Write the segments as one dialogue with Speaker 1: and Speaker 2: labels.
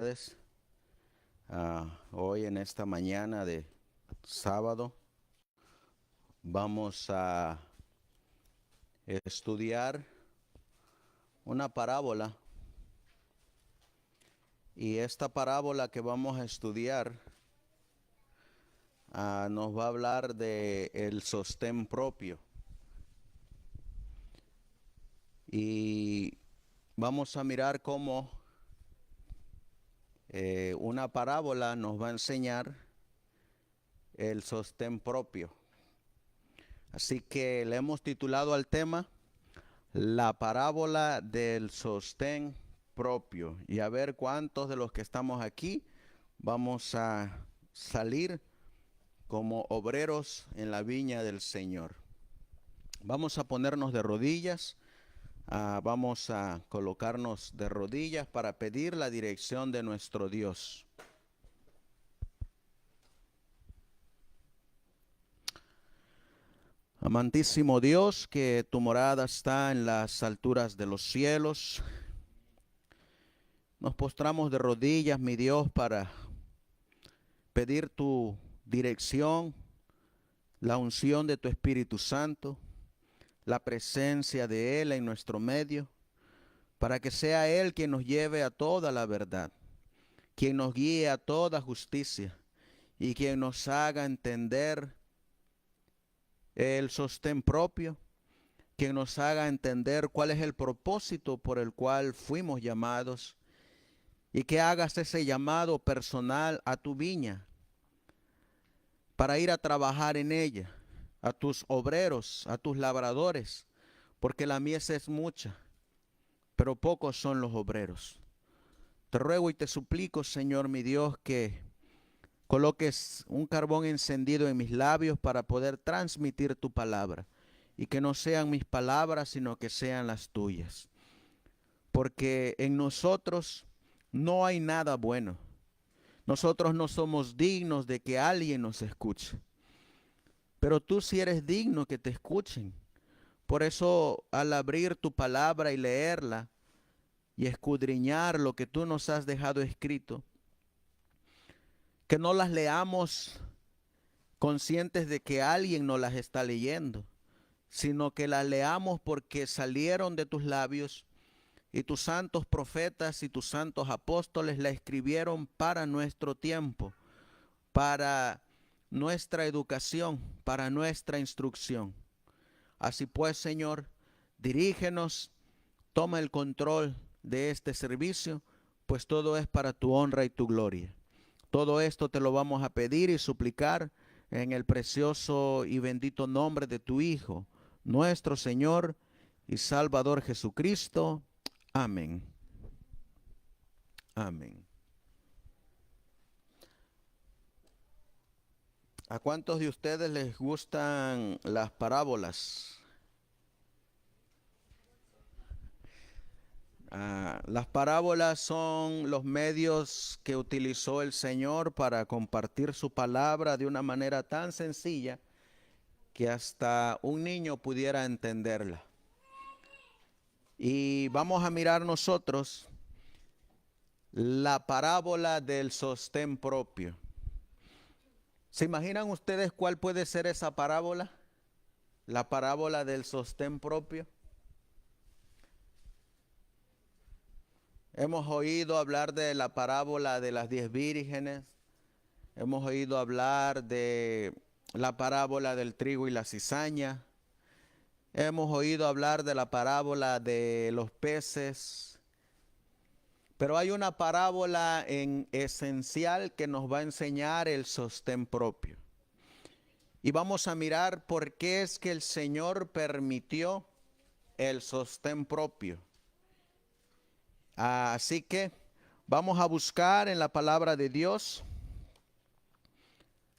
Speaker 1: ustedes. Hoy en esta mañana de sábado vamos a estudiar una parábola, y esta parábola que vamos a estudiar nos va a hablar de el sostén propio, y vamos a mirar cómo una parábola nos va a enseñar el sostén propio. Así que le hemos titulado al tema la parábola del sostén propio, y a ver cuántos de los que estamos aquí vamos a salir como obreros en la viña del Señor. Vamos a ponernos de rodillas. Vamos a colocarnos de rodillas para pedir la dirección de nuestro Dios. Amantísimo Dios, que tu morada está en las alturas de los cielos, nos postramos de rodillas, mi Dios, para pedir tu dirección, la unción de tu Espíritu Santo, la presencia de Él en nuestro medio, para que sea Él quien nos lleve a toda la verdad, quien nos guíe a toda justicia y quien nos haga entender el sostén propio, quien nos haga entender cuál es el propósito por el cual fuimos llamados, y que hagas ese llamado personal a tu viña para ir a trabajar en ella, a tus obreros, a tus labradores, porque la mies es mucha, pero pocos son los obreros. Te ruego y te suplico, Señor mi Dios, que coloques un carbón encendido en mis labios para poder transmitir tu palabra, y que no sean mis palabras, sino que sean las tuyas. Porque en nosotros no hay nada bueno. Nosotros no somos dignos de que alguien nos escuche, pero tú sí eres digno que te escuchen. Por eso, al abrir tu palabra y leerla y escudriñar lo que tú nos has dejado escrito, que no las leamos conscientes de que alguien nos las está leyendo, sino que las leamos porque salieron de tus labios, y tus santos profetas y tus santos apóstoles la escribieron para nuestro tiempo, para nuestra educación, para nuestra instrucción. Así pues, Señor, dirígenos, toma el control de este servicio, pues todo es para tu honra y tu gloria. Todo esto te lo vamos a pedir y suplicar en el precioso y bendito nombre de tu Hijo, nuestro Señor y Salvador Jesucristo. Amén. Amén. ¿A cuántos de ustedes les gustan las parábolas? Las parábolas son los medios que utilizó el Señor para compartir su palabra de una manera tan sencilla que hasta un niño pudiera entenderla. Y vamos a mirar nosotros la parábola del sostén propio. ¿Se imaginan ustedes cuál puede ser esa parábola? La parábola del sostén propio. Hemos oído hablar de la parábola de las 10 vírgenes. Hemos oído hablar de la parábola del trigo y la cizaña. Hemos oído hablar de la parábola de los peces. Pero hay una parábola en esencial que nos va a enseñar el sostén propio. Y vamos a mirar por qué es que el Señor permitió el sostén propio. Así que vamos a buscar en la palabra de Dios.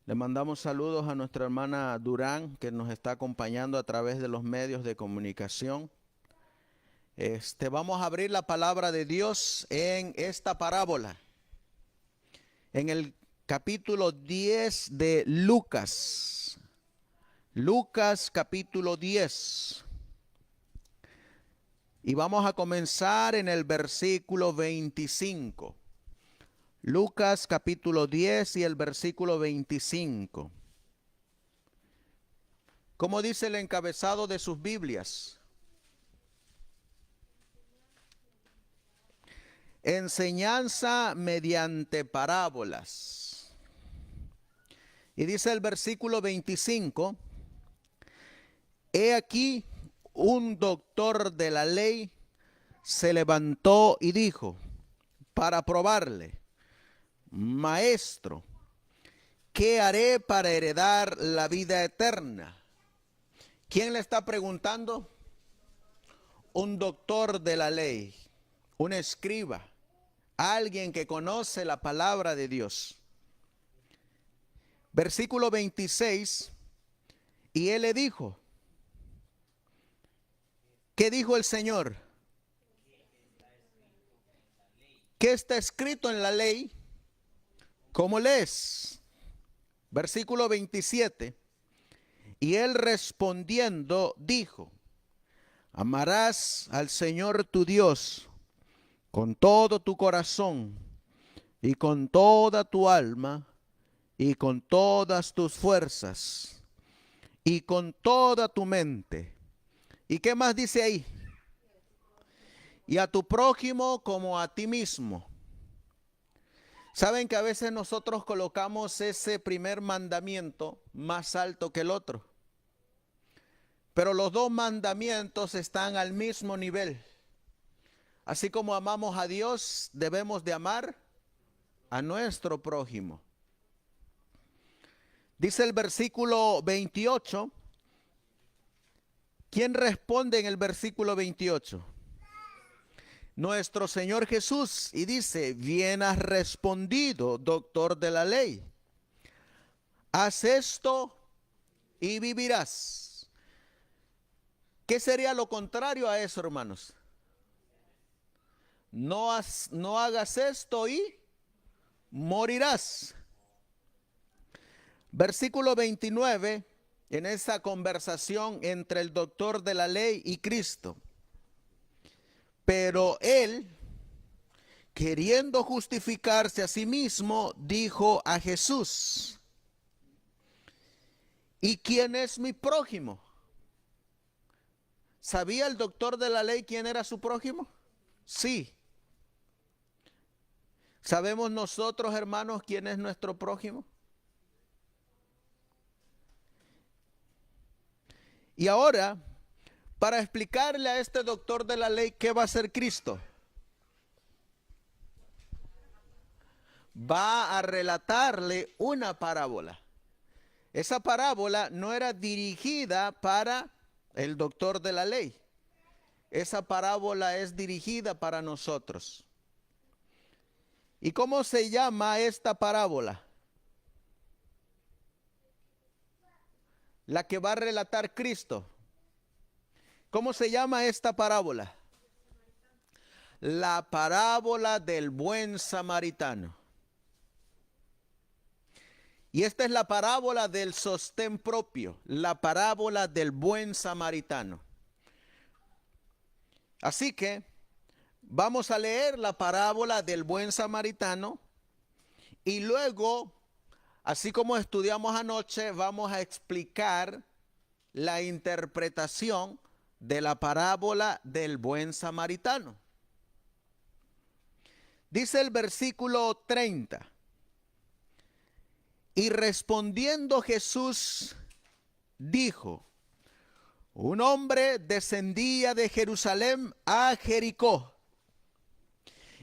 Speaker 1: Le mandamos saludos a nuestra hermana Durán, que nos está acompañando a través de los medios de comunicación. Vamos a abrir la palabra de Dios en esta parábola, en el capítulo 10 de Lucas. Lucas capítulo 10. Y vamos a comenzar en el versículo 25. Lucas capítulo 10 y el versículo 25. ¿Cómo dice el encabezado de sus Biblias? Enseñanza mediante parábolas. Y dice el versículo 25, he aquí un doctor de la ley se levantó y dijo, para probarle, Maestro, ¿qué haré para heredar la vida eterna? ¿Quién le está preguntando? Un doctor de la ley, un escriba, alguien que conoce la palabra de Dios. Versículo 26, y él le dijo, ¿qué dijo el Señor? ¿Qué está escrito en la ley? ¿Cómo lees? Versículo 27, y él respondiendo dijo, amarás al Señor tu Dios con todo tu corazón y con toda tu alma y con todas tus fuerzas y con toda tu mente. ¿Y qué más dice ahí? Y a tu prójimo como a ti mismo. ¿Saben que a veces nosotros colocamos ese primer mandamiento más alto que el otro? Pero los dos mandamientos están al mismo nivel. Así como amamos a Dios, debemos de amar a nuestro prójimo. Dice el versículo 28. ¿Quién responde en el versículo 28? Nuestro Señor Jesús. Y dice, bien has respondido, doctor de la ley. Haz esto y vivirás. ¿Qué sería lo contrario a eso, hermanos? No hagas esto y morirás. Versículo 29, en esa conversación entre el doctor de la ley y Cristo. Pero él, queriendo justificarse a sí mismo, dijo a Jesús, ¿y quién es mi prójimo? ¿Sabía el doctor de la ley quién era su prójimo? Sí. ¿Sabemos nosotros, hermanos, quién es nuestro prójimo? Y ahora, para explicarle a este doctor de la ley qué va a hacer Cristo, va a relatarle una parábola. Esa parábola no era dirigida para el doctor de la ley. Esa parábola es dirigida para nosotros. ¿Y cómo se llama esta parábola? La que va a relatar Cristo. ¿Cómo se llama esta parábola? La parábola del buen samaritano. Y esta es la parábola del sostén propio, la parábola del buen samaritano. Así que vamos a leer la parábola del buen samaritano y luego, así como estudiamos anoche, vamos a explicar la interpretación de la parábola del buen samaritano. Dice el versículo 30. Y respondiendo Jesús dijo, un hombre descendía de Jerusalén a Jericó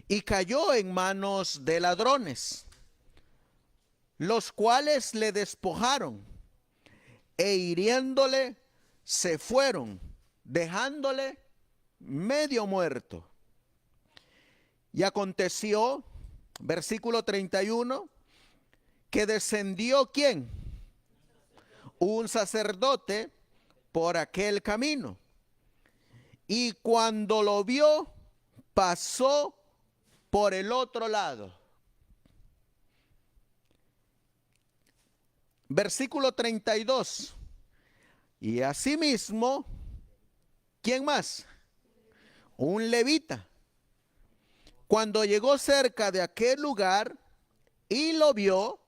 Speaker 1: y cayó en manos de ladrones, los cuales le despojaron e hiriéndole se fueron, dejándole medio muerto. Y aconteció, versículo 31, que descendió ¿quién? Un sacerdote por aquel camino. Y cuando lo vio, pasó por el otro lado. Versículo 32. Y asimismo, ¿quién más? Un levita. Cuando llegó cerca de aquel lugar, y lo vio,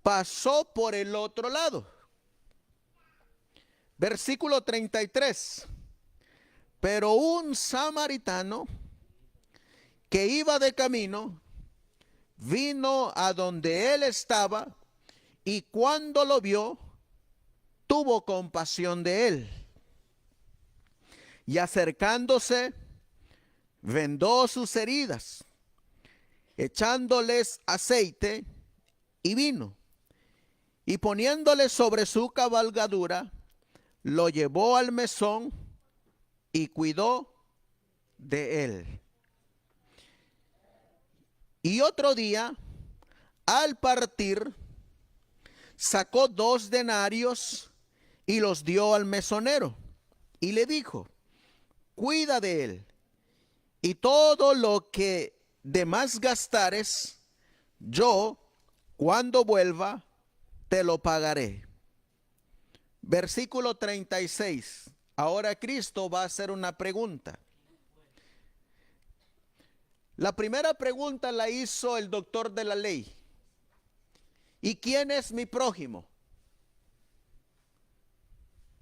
Speaker 1: pasó por el otro lado. Versículo 33. Pero un samaritano que iba de camino, vino a donde él estaba, y cuando lo vio, tuvo compasión de él. Y acercándose, vendó sus heridas, echándoles aceite y vino, y poniéndole sobre su cabalgadura, lo llevó al mesón y cuidó de él. Y otro día, al partir, sacó 2 denarios y los dio al mesonero, y le dijo: cuida de él, y todo lo que de más gastares, yo, cuando vuelva, te lo pagaré. Versículo 36. Ahora Cristo va a hacer una pregunta. La primera pregunta la hizo el doctor de la ley: ¿y quién es mi prójimo?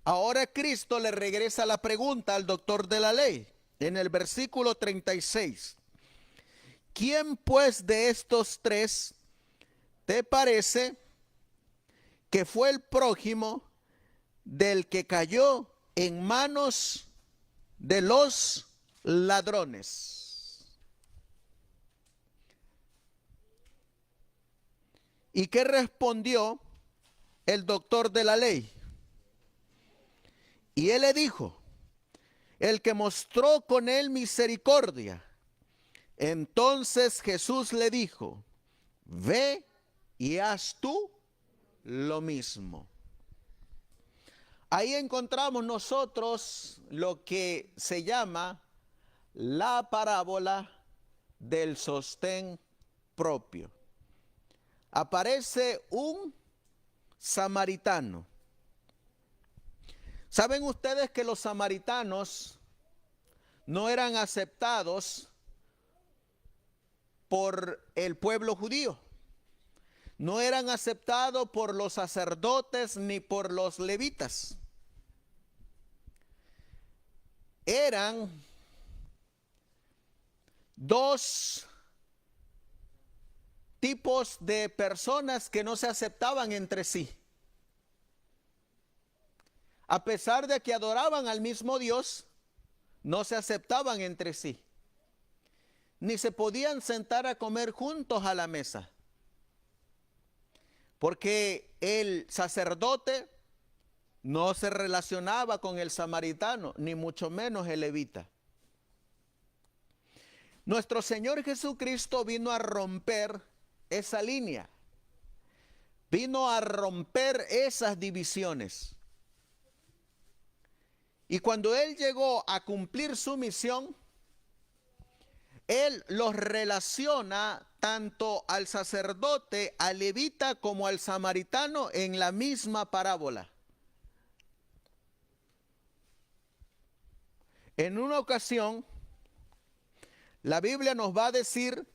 Speaker 1: Ahora Cristo le regresa la pregunta al doctor de la ley en el versículo 36. ¿Quién pues de estos 3 te parece que fue el prójimo del que cayó en manos de los ladrones? ¿Y qué respondió el doctor de la ley? Y él le dijo: el que mostró con él misericordia. Entonces Jesús le dijo: ve y haz tú lo mismo. Ahí encontramos nosotros lo que se llama la parábola del sostén propio. Aparece un samaritano. ¿Saben ustedes que los samaritanos no eran aceptados por el pueblo judío? No eran aceptados por los sacerdotes ni por los levitas. Eran 2 tipos de personas que no se aceptaban entre sí. A pesar de que adoraban al mismo Dios, no se aceptaban entre sí. Ni se podían sentar a comer juntos a la mesa. Porque el sacerdote no se relacionaba con el samaritano, ni mucho menos el levita. Nuestro Señor Jesucristo vino a romper esa línea. Vino a romper esas divisiones. Y cuando Él llegó a cumplir su misión, Él los relaciona tanto al sacerdote, al levita, como al samaritano en la misma parábola. En una ocasión, la Biblia nos va a decir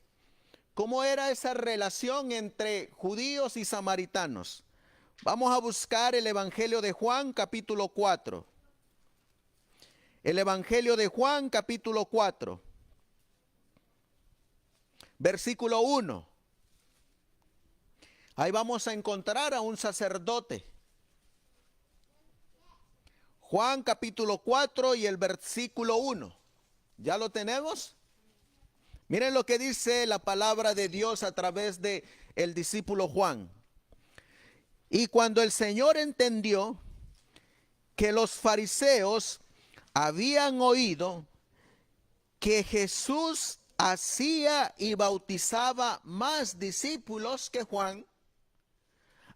Speaker 1: cómo era esa relación entre judíos y samaritanos. Vamos a buscar el Evangelio de Juan, capítulo 4. El Evangelio de Juan, capítulo 4. Versículo 1. Ahí vamos a encontrar a un sacerdote. Juan capítulo 4 y el versículo 1. ¿Ya lo tenemos? Miren lo que dice la palabra de Dios a través de el discípulo Juan. Y cuando el Señor entendió que los fariseos habían oído que Jesús hacía y bautizaba más discípulos que Juan,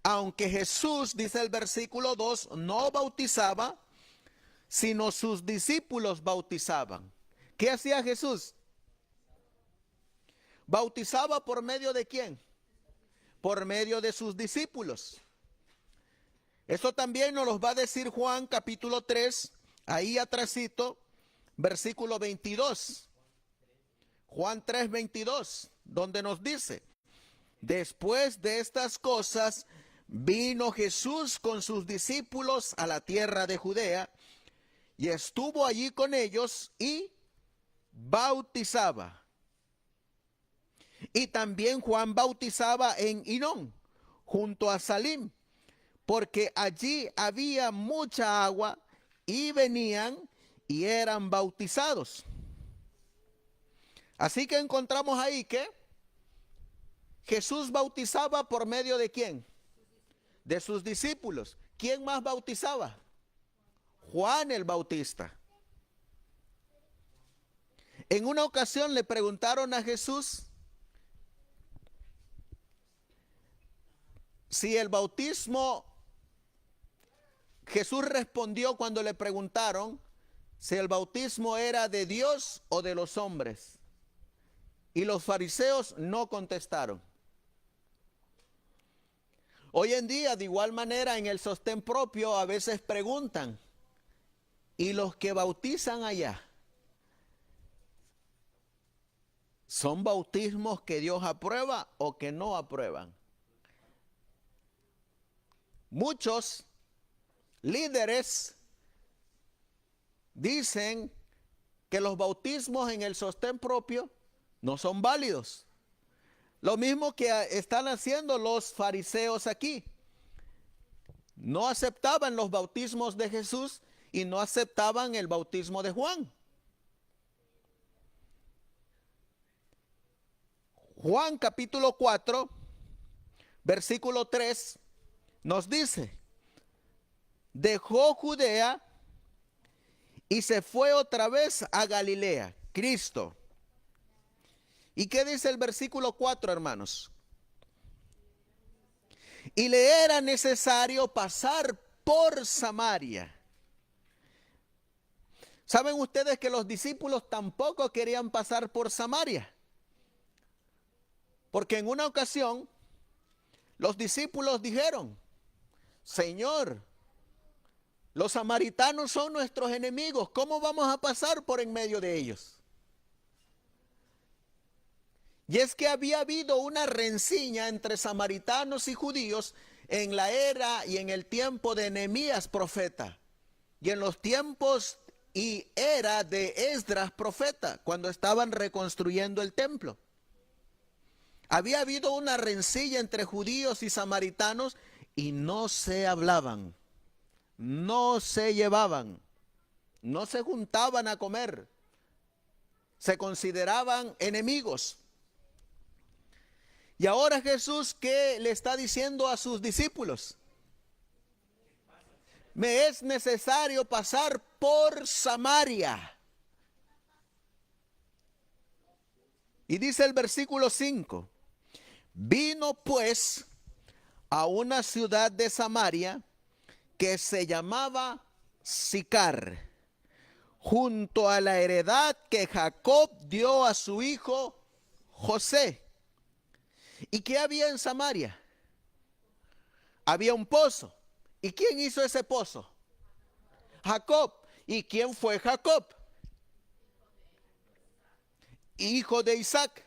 Speaker 1: aunque Jesús, dice el versículo 2, no bautizaba, sino sus discípulos bautizaban. ¿Qué hacía Jesús? ¿Bautizaba por medio de quién? Por medio de sus discípulos. Eso también nos lo va a decir Juan capítulo 3, ahí atrásito, versículo 22. Juan 3, 22, donde nos dice: Después de estas cosas, vino Jesús con sus discípulos a la tierra de Judea y estuvo allí con ellos y bautizaba. Y también Juan bautizaba en Hinón, junto a Salim, porque allí había mucha agua y venían y eran bautizados. Así que encontramos ahí que Jesús bautizaba por medio de ¿quién? De sus discípulos. ¿Quién más bautizaba? Juan el Bautista. En una ocasión le preguntaron a Jesús si el bautismo, Jesús respondió cuando le preguntaron si el bautismo era de Dios o de los hombres. Y los fariseos no contestaron. Hoy en día, de igual manera, en el sostén propio a veces preguntan, ¿y los que bautizan allá? ¿Son bautismos que Dios aprueba o que no aprueban? Muchos líderes dicen que los bautismos en el sostén propio no son válidos. Lo mismo que están haciendo los fariseos aquí. No aceptaban los bautismos de Jesús y no aceptaban el bautismo de Juan. Juan capítulo 4, versículo 3, nos dice, dejó Judea y se fue otra vez a Galilea, Cristo. ¿Y qué dice el versículo 4, hermanos? Y le era necesario pasar por Samaria. ¿Saben ustedes que los discípulos tampoco querían pasar por Samaria? Porque en una ocasión los discípulos dijeron, Señor, los samaritanos son nuestros enemigos, ¿cómo vamos a pasar por en medio de ellos? Y es que había habido una rencilla entre samaritanos y judíos en la era y en el tiempo de Nehemías profeta, y en los tiempos y era de Esdras profeta, cuando estaban reconstruyendo el templo. Había habido una rencilla entre judíos y samaritanos y no se hablaban, no se llevaban, no se juntaban a comer, se consideraban enemigos. Y ahora Jesús, ¿qué le está diciendo a sus discípulos? Me es necesario pasar por Samaria. Y dice el versículo 5, vino pues a una ciudad de Samaria que se llamaba Sicar, junto a la heredad que Jacob dio a su hijo José. ¿Y qué había en Samaria? Había un pozo. ¿Y quién hizo ese pozo? Jacob. ¿Y quién fue Jacob? Hijo de Isaac.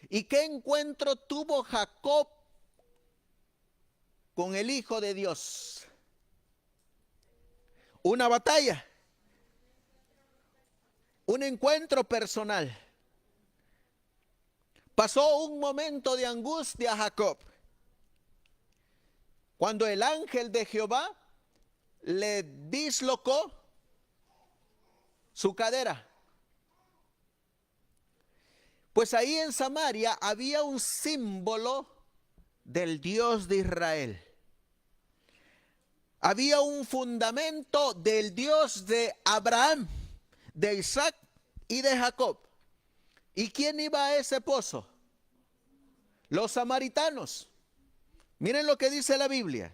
Speaker 1: ¿Y qué encuentro tuvo Jacob con el Hijo de Dios? Una batalla. Un encuentro personal. Pasó un momento de angustia a Jacob, cuando el ángel de Jehová le dislocó su cadera. Pues ahí en Samaria había un símbolo del Dios de Israel. Había un fundamento del Dios de Abraham, de Isaac y de Jacob. ¿Y quién iba a ese pozo? Los samaritanos. Miren lo que dice la Biblia.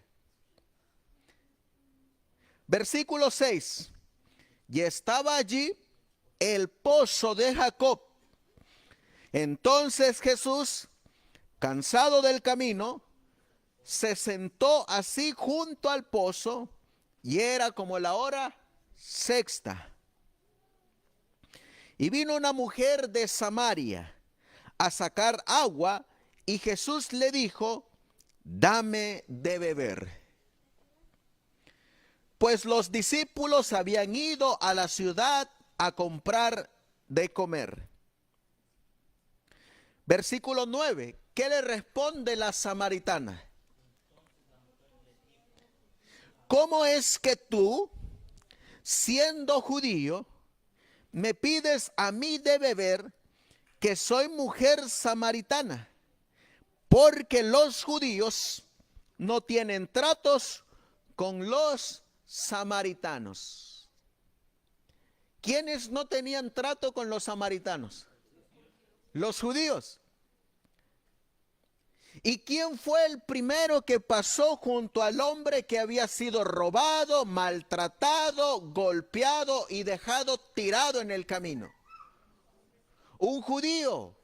Speaker 1: Versículo 6. Y estaba allí el pozo de Jacob. Entonces Jesús, cansado del camino, se sentó así junto al pozo, y era como la hora sexta. Y vino una mujer de Samaria a sacar agua, y Jesús le dijo: dame de beber. Pues los discípulos habían ido a la ciudad a comprar de comer. Versículo 9. ¿Qué le responde la samaritana? ¿Cómo es que tú, siendo judío, me pides a mí de beber, que soy mujer samaritana? Porque los judíos no tienen tratos con los samaritanos. ¿Quiénes no tenían trato con los samaritanos? Los judíos. ¿Y quién fue el primero que pasó junto al hombre que había sido robado, maltratado, golpeado y dejado tirado en el camino? Un judío.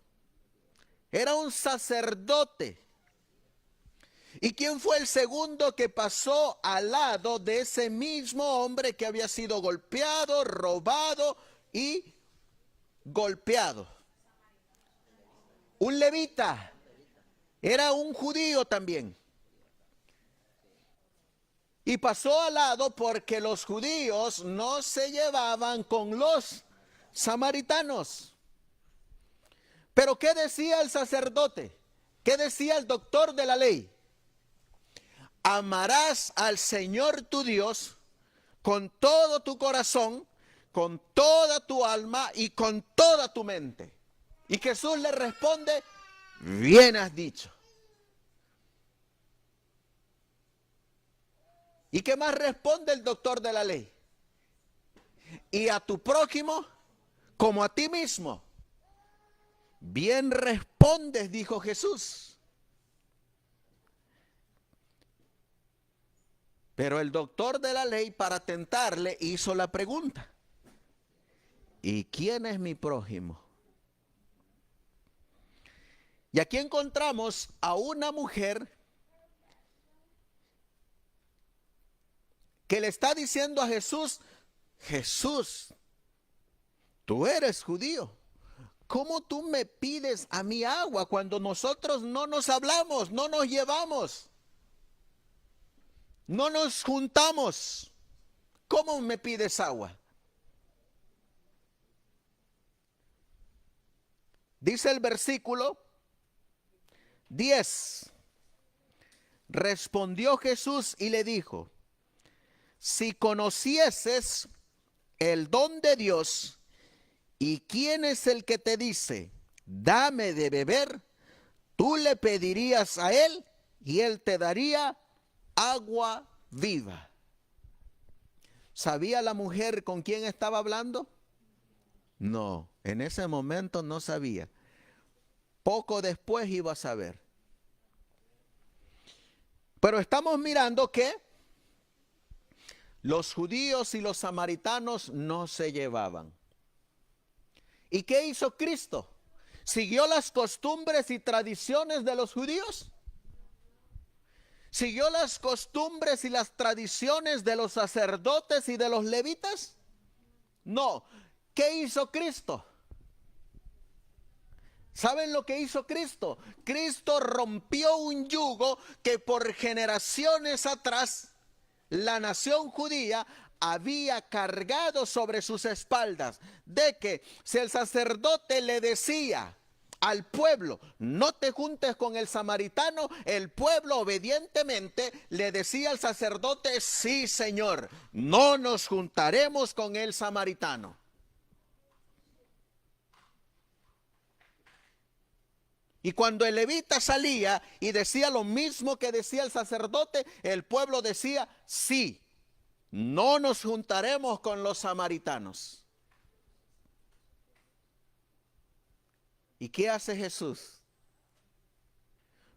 Speaker 1: Era un sacerdote. ¿Y quién fue el segundo que pasó al lado de ese mismo hombre que había sido golpeado, robado y golpeado? Un levita. Era un judío también. Y pasó al lado porque los judíos no se llevaban con los samaritanos. Pero ¿qué decía el sacerdote? ¿Qué decía el doctor de la ley? Amarás al Señor tu Dios con todo tu corazón, con toda tu alma y con toda tu mente. Y Jesús le responde: bien has dicho. ¿Y qué más responde el doctor de la ley? Y a tu prójimo como a ti mismo. Bien respondes, dijo Jesús. Pero el doctor de la ley, para tentarle, hizo la pregunta: ¿y quién es mi prójimo? Y aquí encontramos a una mujer que le está diciendo a Jesús: Jesús, tú eres judío. ¿Cómo tú me pides a mí agua cuando nosotros no nos hablamos, no nos llevamos, no nos juntamos? ¿Cómo me pides agua? Dice el versículo 10. Respondió Jesús y le dijo: si conocieses el don de Dios y quién es el que te dice, dame de beber, tú le pedirías a él y él te daría agua viva. ¿Sabía la mujer con quién estaba hablando? No, en ese momento no sabía. Poco después iba a saber. Pero estamos mirando que los judíos y los samaritanos no se llevaban. ¿Y qué hizo Cristo? ¿Siguió las costumbres y tradiciones de los judíos? ¿Siguió las costumbres y las tradiciones de los sacerdotes y de los levitas? No. ¿Qué hizo Cristo? ¿Saben lo que hizo Cristo? Cristo rompió un yugo que por generaciones atrás la nación judía había cargado sobre sus espaldas, de que si el sacerdote le decía al pueblo, no te juntes con el samaritano, el pueblo obedientemente le decía al sacerdote, sí, Señor, no nos juntaremos con el samaritano. Y cuando el levita salía y decía lo mismo que decía el sacerdote, el pueblo decía, sí, no nos juntaremos con los samaritanos. ¿Y qué hace Jesús?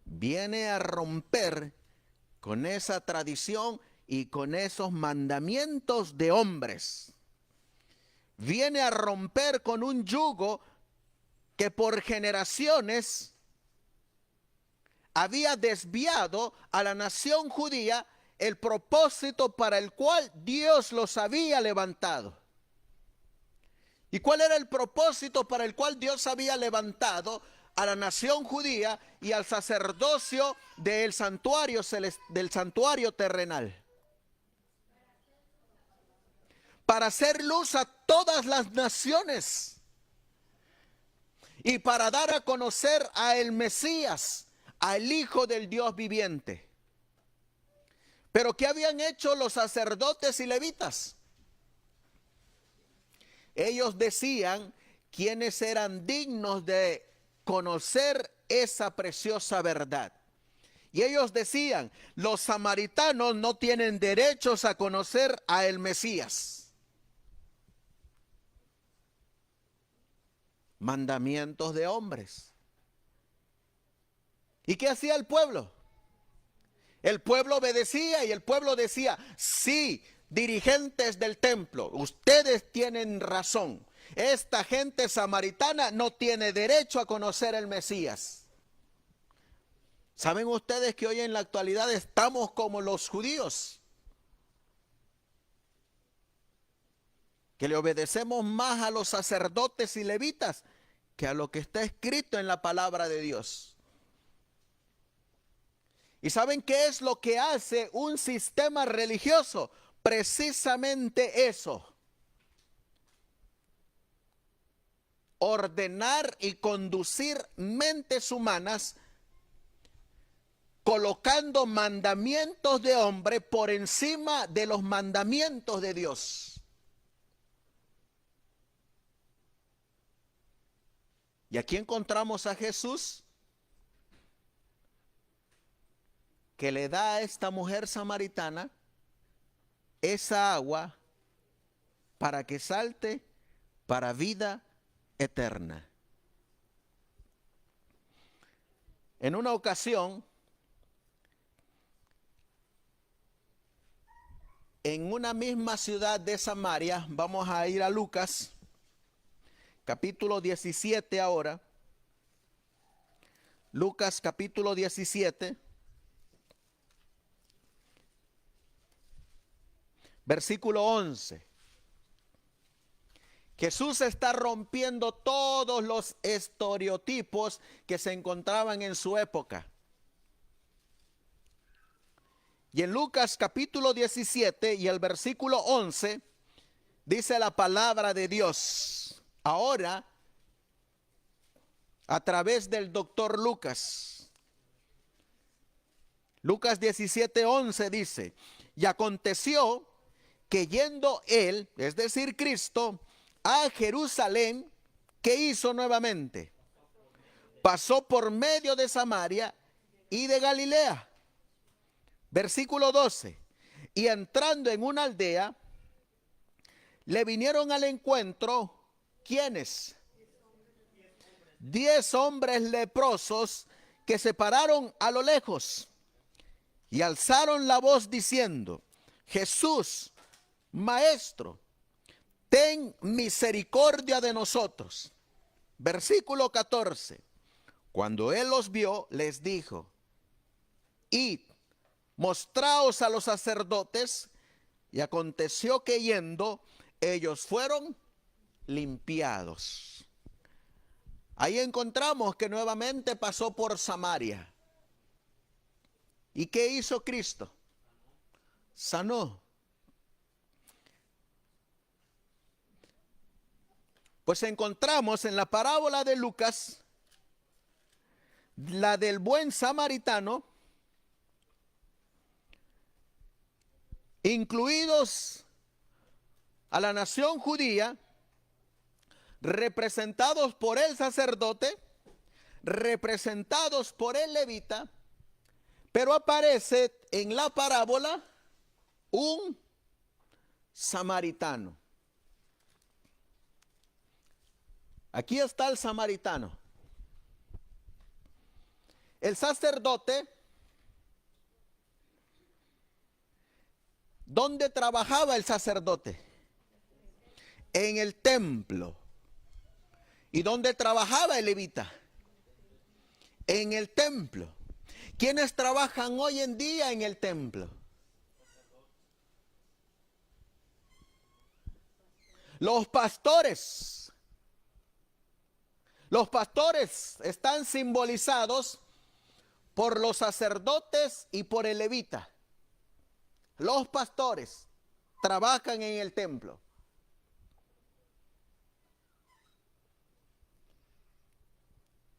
Speaker 1: Viene a romper con esa tradición y con esos mandamientos de hombres. Viene a romper con un yugo que por generaciones había desviado a la nación judía el propósito para el cual Dios los había levantado. ¿Y cuál era el propósito para el cual Dios había levantado a la nación judía y al sacerdocio del santuario terrenal, para hacer luz a todas las naciones y para dar a conocer a el Mesías, al Hijo del Dios viviente. Pero ¿qué habían hecho los sacerdotes y levitas? Ellos decían quiénes eran dignos de conocer esa preciosa verdad. Y ellos decían, los samaritanos no tienen derechos a conocer a el Mesías. Mandamientos de hombres. ¿Y qué hacía el pueblo? El pueblo obedecía y el pueblo decía, sí, dirigentes del templo, ustedes tienen razón. Esta gente samaritana no tiene derecho a conocer el Mesías. ¿Saben ustedes que hoy en la actualidad estamos como los judíos? Que le obedecemos más a los sacerdotes y levitas que a lo que está escrito en la palabra de Dios. ¿Y saben qué es lo que hace un sistema religioso? Precisamente eso. Ordenar y conducir mentes humanas colocando mandamientos de hombre por encima de los mandamientos de Dios. Y aquí encontramos a Jesús, que le da a esta mujer samaritana esa agua para que salte para vida eterna. En una ocasión, en una misma ciudad de Samaria, vamos a ir a Lucas, capítulo 17 ahora. Lucas capítulo 17. Versículo 11. Jesús está rompiendo todos los estereotipos que se encontraban en su época. Y en Lucas capítulo 17 y el versículo 11 dice la palabra de Dios. Ahora, a través del doctor Lucas. Lucas 17:11 dice, y aconteció que yendo él, es decir, Cristo, a Jerusalén, ¿qué hizo nuevamente? Pasó por medio de Samaria y de Galilea. Versículo 12. Y entrando en una aldea, le vinieron al encuentro, ¿quiénes? 10 hombres leprosos que se pararon a lo lejos y alzaron la voz diciendo, Jesús, Maestro, ten misericordia de nosotros. Versículo 14. Cuando él los vio, les dijo, id, mostraos a los sacerdotes. Y aconteció que yendo, ellos fueron limpiados. Ahí encontramos que nuevamente pasó por Samaria. ¿Y qué hizo Cristo? Sanó. Pues encontramos en la parábola de Lucas, la del buen samaritano, incluidos a la nación judía, representados por el sacerdote, representados por el levita, pero aparece en la parábola un samaritano. Aquí está el samaritano. El sacerdote, ¿dónde trabajaba el sacerdote? En el templo. ¿Y dónde trabajaba el levita? En el templo. ¿Quiénes trabajan hoy en día en el templo? Los pastores. Los pastores están simbolizados por los sacerdotes y por el levita. Los pastores trabajan en el templo.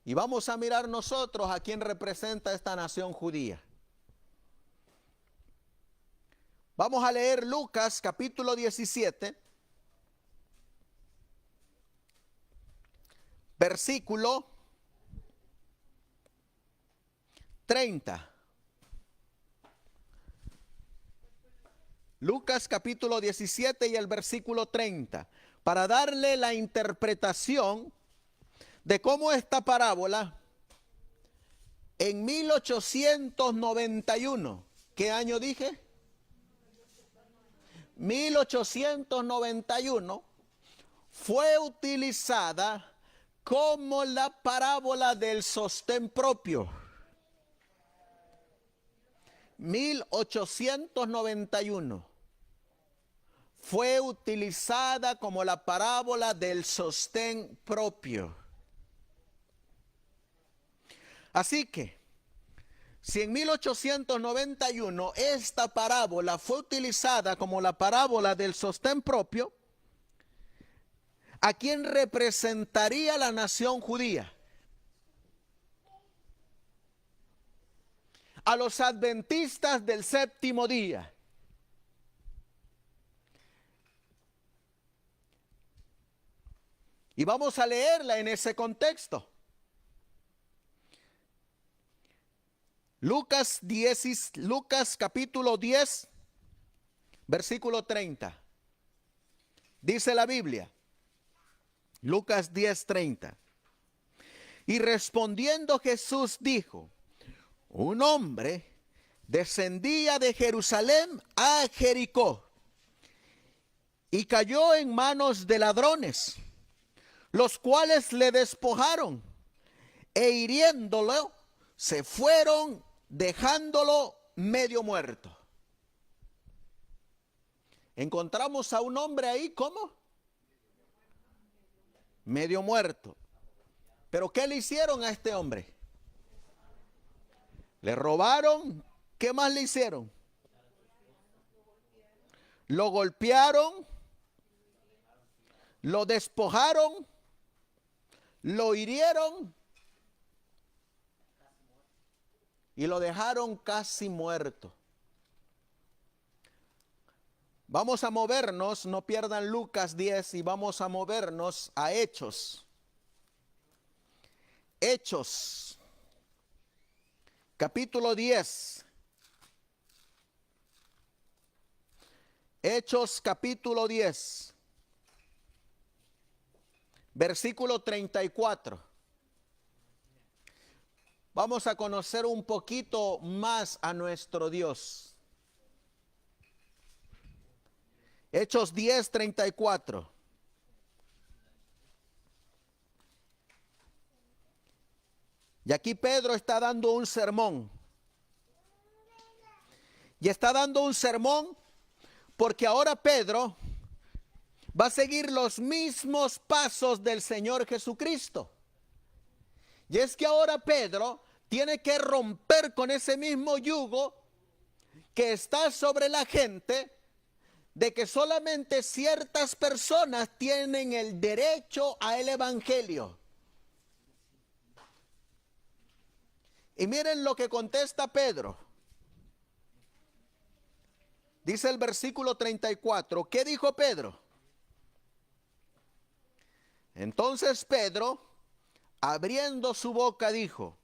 Speaker 1: Y vamos a mirar nosotros a quién representa esta nación judía. Vamos a leer Lucas capítulo 17, versículo 30. Lucas capítulo 17 y el versículo 30, para darle la interpretación de cómo esta parábola en 1891, ¿qué año dije? 1891 fue utilizada como la parábola del sostén propio. 1891 fue utilizada como la parábola del sostén propio. Así que, si en 1891 esta parábola fue utilizada como la parábola del sostén propio, ¿a quién representaría la nación judía? A los adventistas del séptimo día. Y vamos a leerla en ese contexto. Lucas capítulo 10, versículo 30. Dice la Biblia, Lucas 10, 30. Y respondiendo Jesús dijo, un hombre descendía de Jerusalén a Jericó y cayó en manos de ladrones, los cuales le despojaron e hiriéndolo se fueron dejándolo medio muerto. Encontramos a un hombre ahí, ¿cómo? Medio muerto. ¿Pero qué le hicieron a este hombre? Le robaron. ¿Qué más le hicieron? Lo golpearon, lo despojaron, lo hirieron y lo dejaron casi muerto. Vamos a movernos, no pierdan Lucas 10 y vamos a movernos a Hechos. Hechos, capítulo 10. Hechos, capítulo 10, versículo 34. Vamos a conocer un poquito más a nuestro Dios. Hechos 10, 34. Y aquí Pedro está dando un sermón. Y está dando un sermón porque ahora Pedro va a seguir los mismos pasos del Señor Jesucristo. Y es que ahora Pedro tiene que romper con ese mismo yugo que está sobre la gente, de que solamente ciertas personas tienen el derecho al evangelio. Y miren lo que contesta Pedro. Dice el versículo 34, ¿qué dijo Pedro? Entonces Pedro, abriendo su boca, dijo,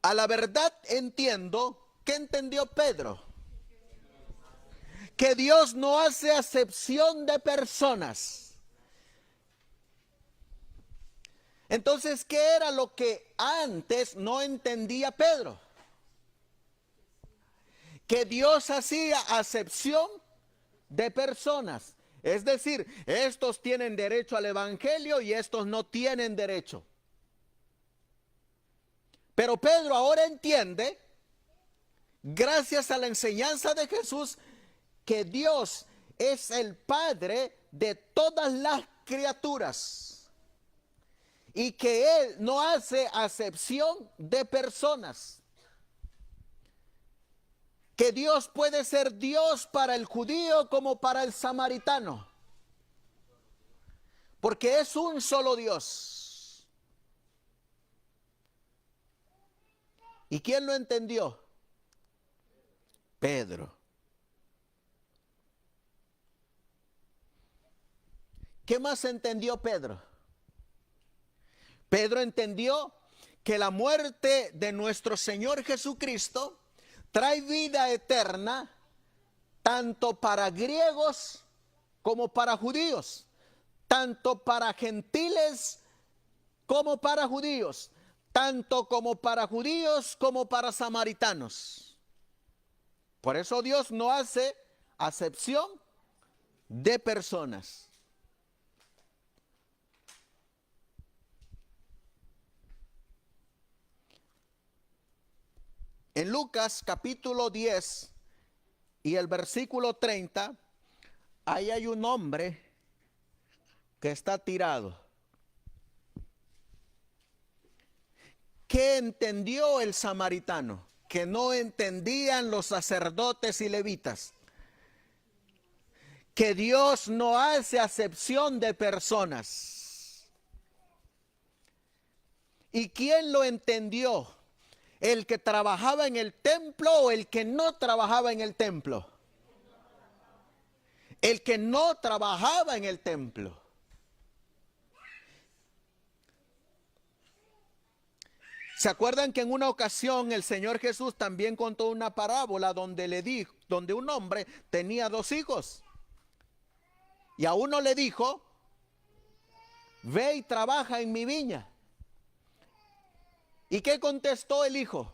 Speaker 1: a la verdad entiendo. ¿Qué entendió Pedro? Que Dios no hace acepción de personas. Entonces, ¿qué era lo que antes no entendía Pedro? Que Dios hacía acepción de personas. Es decir, estos tienen derecho al evangelio y estos no tienen derecho. Pero Pedro ahora entiende, gracias a la enseñanza de Jesús, que Dios es el Padre de todas las criaturas. y que Él no hace acepción de personas. Que Dios puede ser Dios para el judío como para el samaritano. Porque es un solo Dios. ¿Y quién lo entendió? Pedro. ¿Qué más entendió Pedro? Pedro entendió que la muerte de nuestro Señor Jesucristo trae vida eterna tanto para griegos como para judíos, tanto para gentiles como para judíos, tanto como para judíos como para samaritanos. Por eso Dios no hace acepción de personas. En Lucas capítulo 10 y el versículo 30, ahí hay un hombre que está tirado. ¿Qué entendió el samaritano? Que no entendían los sacerdotes y levitas. Que Dios no hace acepción de personas. ¿Y quién lo entendió? ¿El que trabajaba en el templo o el que no trabajaba en el templo? El que no trabajaba en el templo. ¿Se acuerdan que en una ocasión el Señor Jesús también contó una parábola donde un hombre tenía 2 hijos? Y a uno le dijo: ve y trabaja en mi viña. ¿Y qué contestó el hijo?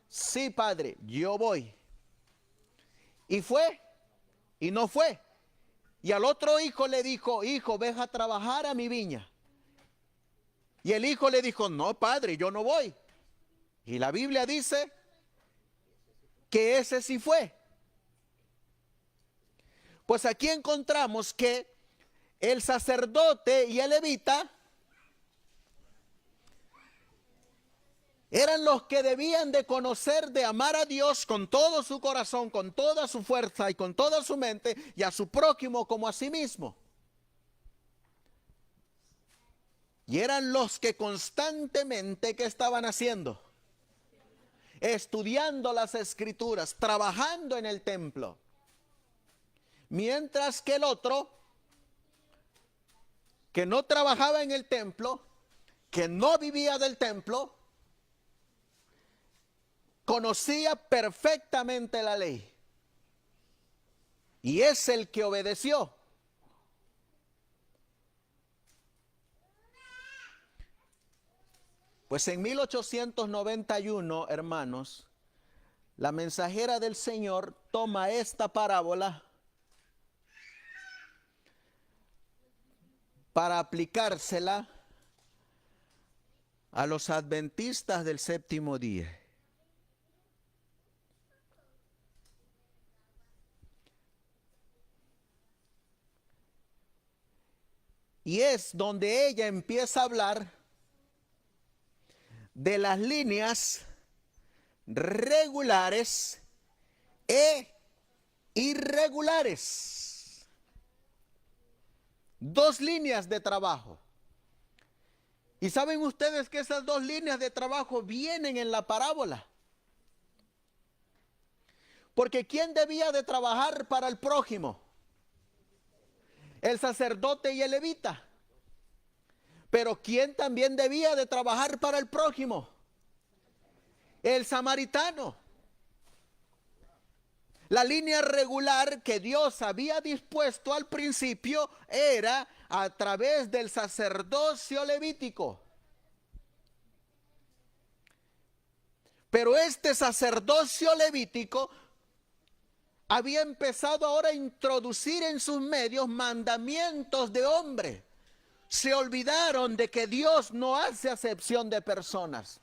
Speaker 1: Sí, padre, yo voy. Y fue, y no fue. Y al otro hijo le dijo: hijo, ve a trabajar a mi viña. Y el hijo le dijo: no, padre, yo no voy. Y la Biblia dice que ese sí fue. Pues aquí encontramos que el sacerdote y el levita eran los que debían de conocer, de amar a Dios con todo su corazón, con toda su fuerza y con toda su mente, y a su prójimo como a sí mismo. Y eran los que constantemente, ¿qué estaban haciendo? Estudiando las Escrituras, trabajando en el templo. Mientras que el otro, que no trabajaba en el templo, que no vivía del templo, conocía perfectamente la ley. Y es el que obedeció. Pues en 1891, hermanos, la mensajera del Señor toma esta parábola para aplicársela a los adventistas del séptimo día. Y es donde ella empieza a hablar de las líneas regulares e irregulares. 2 líneas de trabajo. Y saben ustedes que esas 2 líneas de trabajo vienen en la parábola. Porque ¿quién debía de trabajar para el prójimo? El sacerdote y el levita. Pero ¿quién también debía de trabajar para el prójimo? El samaritano. La línea regular que Dios había dispuesto al principio era a través del sacerdocio levítico. Pero este sacerdocio levítico había empezado ahora a introducir en sus medios mandamientos de hombre. Se olvidaron de que Dios no hace acepción de personas.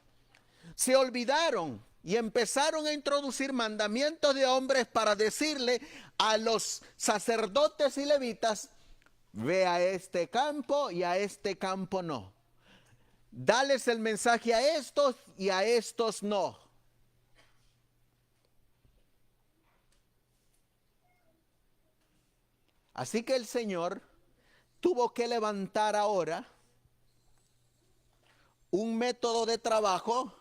Speaker 1: Se olvidaron y empezaron a introducir mandamientos de hombres para decirle a los sacerdotes y levitas: ve a este campo y a este campo no. dales el mensaje a estos y a estos no. Así que el Señor tuvo que levantar ahora un método de trabajo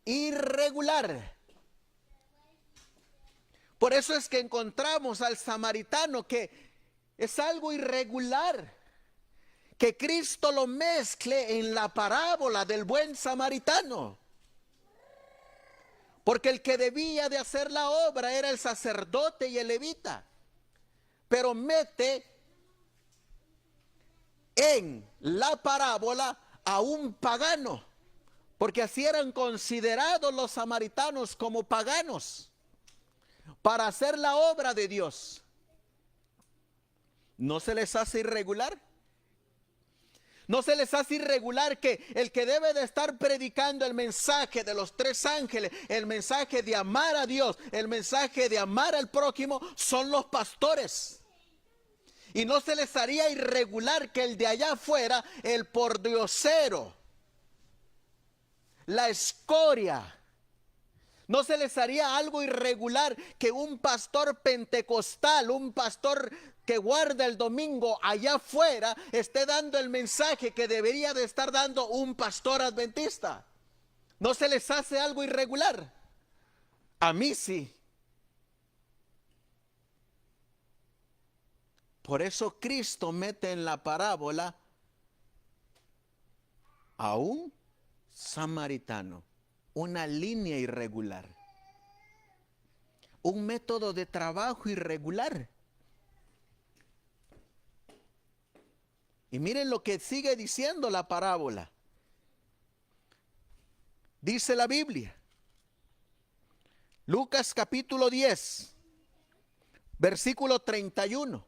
Speaker 1: irregular. Por eso es que encontramos al samaritano, que es algo irregular, que Cristo lo mezcle en la parábola del buen samaritano. Porque el que debía de hacer la obra era el sacerdote y el levita. Pero mete en la parábola a un pagano, porque así eran considerados los samaritanos, como paganos, para hacer la obra de Dios. ¿No se les hace irregular? ¿No se les hace irregular que el que debe de estar predicando el mensaje de los tres ángeles, el mensaje de amar a Dios, el mensaje de amar al prójimo, son los pastores? Y no se les haría irregular que el de allá afuera, el pordiosero, la escoria, no se les haría algo irregular que un pastor pentecostal, un pastor que guarda el domingo allá afuera, esté dando el mensaje que debería de estar dando un pastor adventista. ¿No se les hace algo irregular? A mí sí. Por eso Cristo mete en la parábola a un samaritano, una línea irregular, un método de trabajo irregular. Y miren lo que sigue diciendo la parábola. Dice la Biblia, Lucas capítulo 10, versículo 31.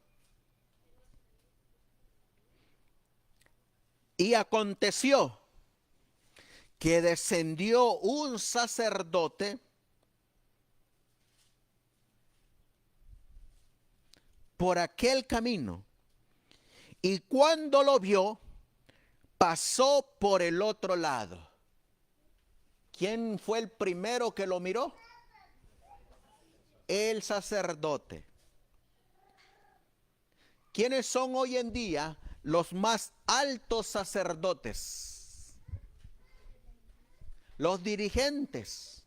Speaker 1: Y aconteció que descendió un sacerdote por aquel camino, y cuando lo vio, pasó por el otro lado. ¿Quién fue el primero que lo miró? El sacerdote. ¿Quiénes son hoy en día los más altos sacerdotes? Los dirigentes.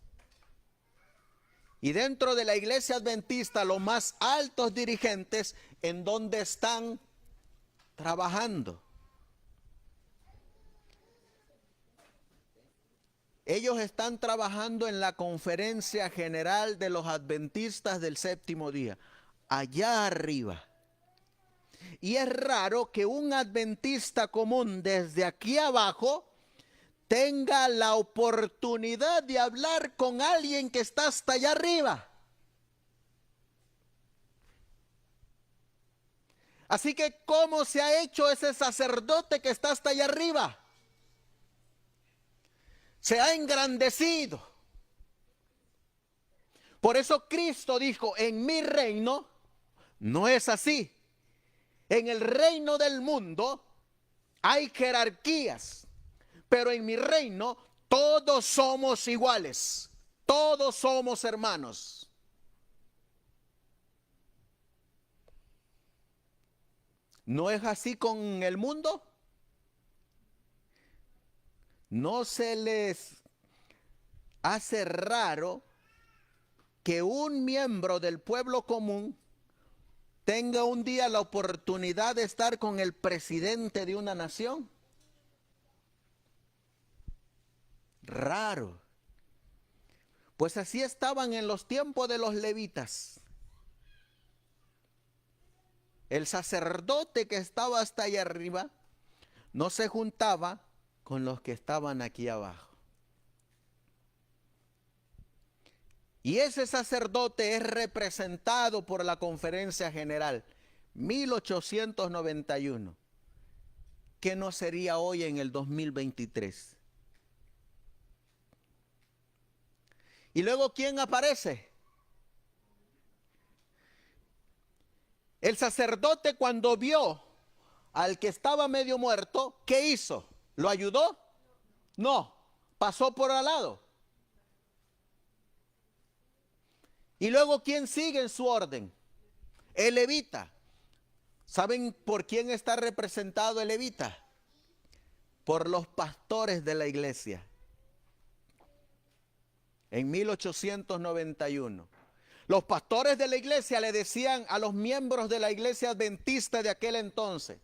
Speaker 1: Y dentro de la iglesia adventista, los más altos dirigentes, ¿en dónde están trabajando? Ellos están trabajando en la conferencia general de los adventistas del séptimo día, allá arriba. Y es raro que un adventista común desde aquí abajo tenga la oportunidad de hablar con alguien que está hasta allá arriba. Así que, ¿cómo se ha hecho ese sacerdote que está hasta allá arriba? Se ha engrandecido. Por eso Cristo dijo, en mi reino no es así. En el reino del mundo hay jerarquías, pero en mi reino todos somos iguales, todos somos hermanos. ¿No es así con el mundo? ¿No se les hace raro que un miembro del pueblo común tenga un día la oportunidad de estar con el presidente de una nación? Raro. Pues así estaban en los tiempos de los levitas. El sacerdote que estaba hasta allá arriba no se juntaba con los que estaban aquí abajo. Y ese sacerdote es representado por la Conferencia General 1891. ¿Qué no sería hoy en el 2023? Y luego, ¿quién aparece? El sacerdote, cuando vio al que estaba medio muerto, ¿qué hizo? ¿Lo ayudó? No, pasó por al lado. Y luego, ¿quién sigue en su orden? El levita. ¿Saben por quién está representado el levita? Por los pastores de la iglesia. En 1891. Los pastores de la iglesia le decían a los miembros de la iglesia adventista de aquel entonces: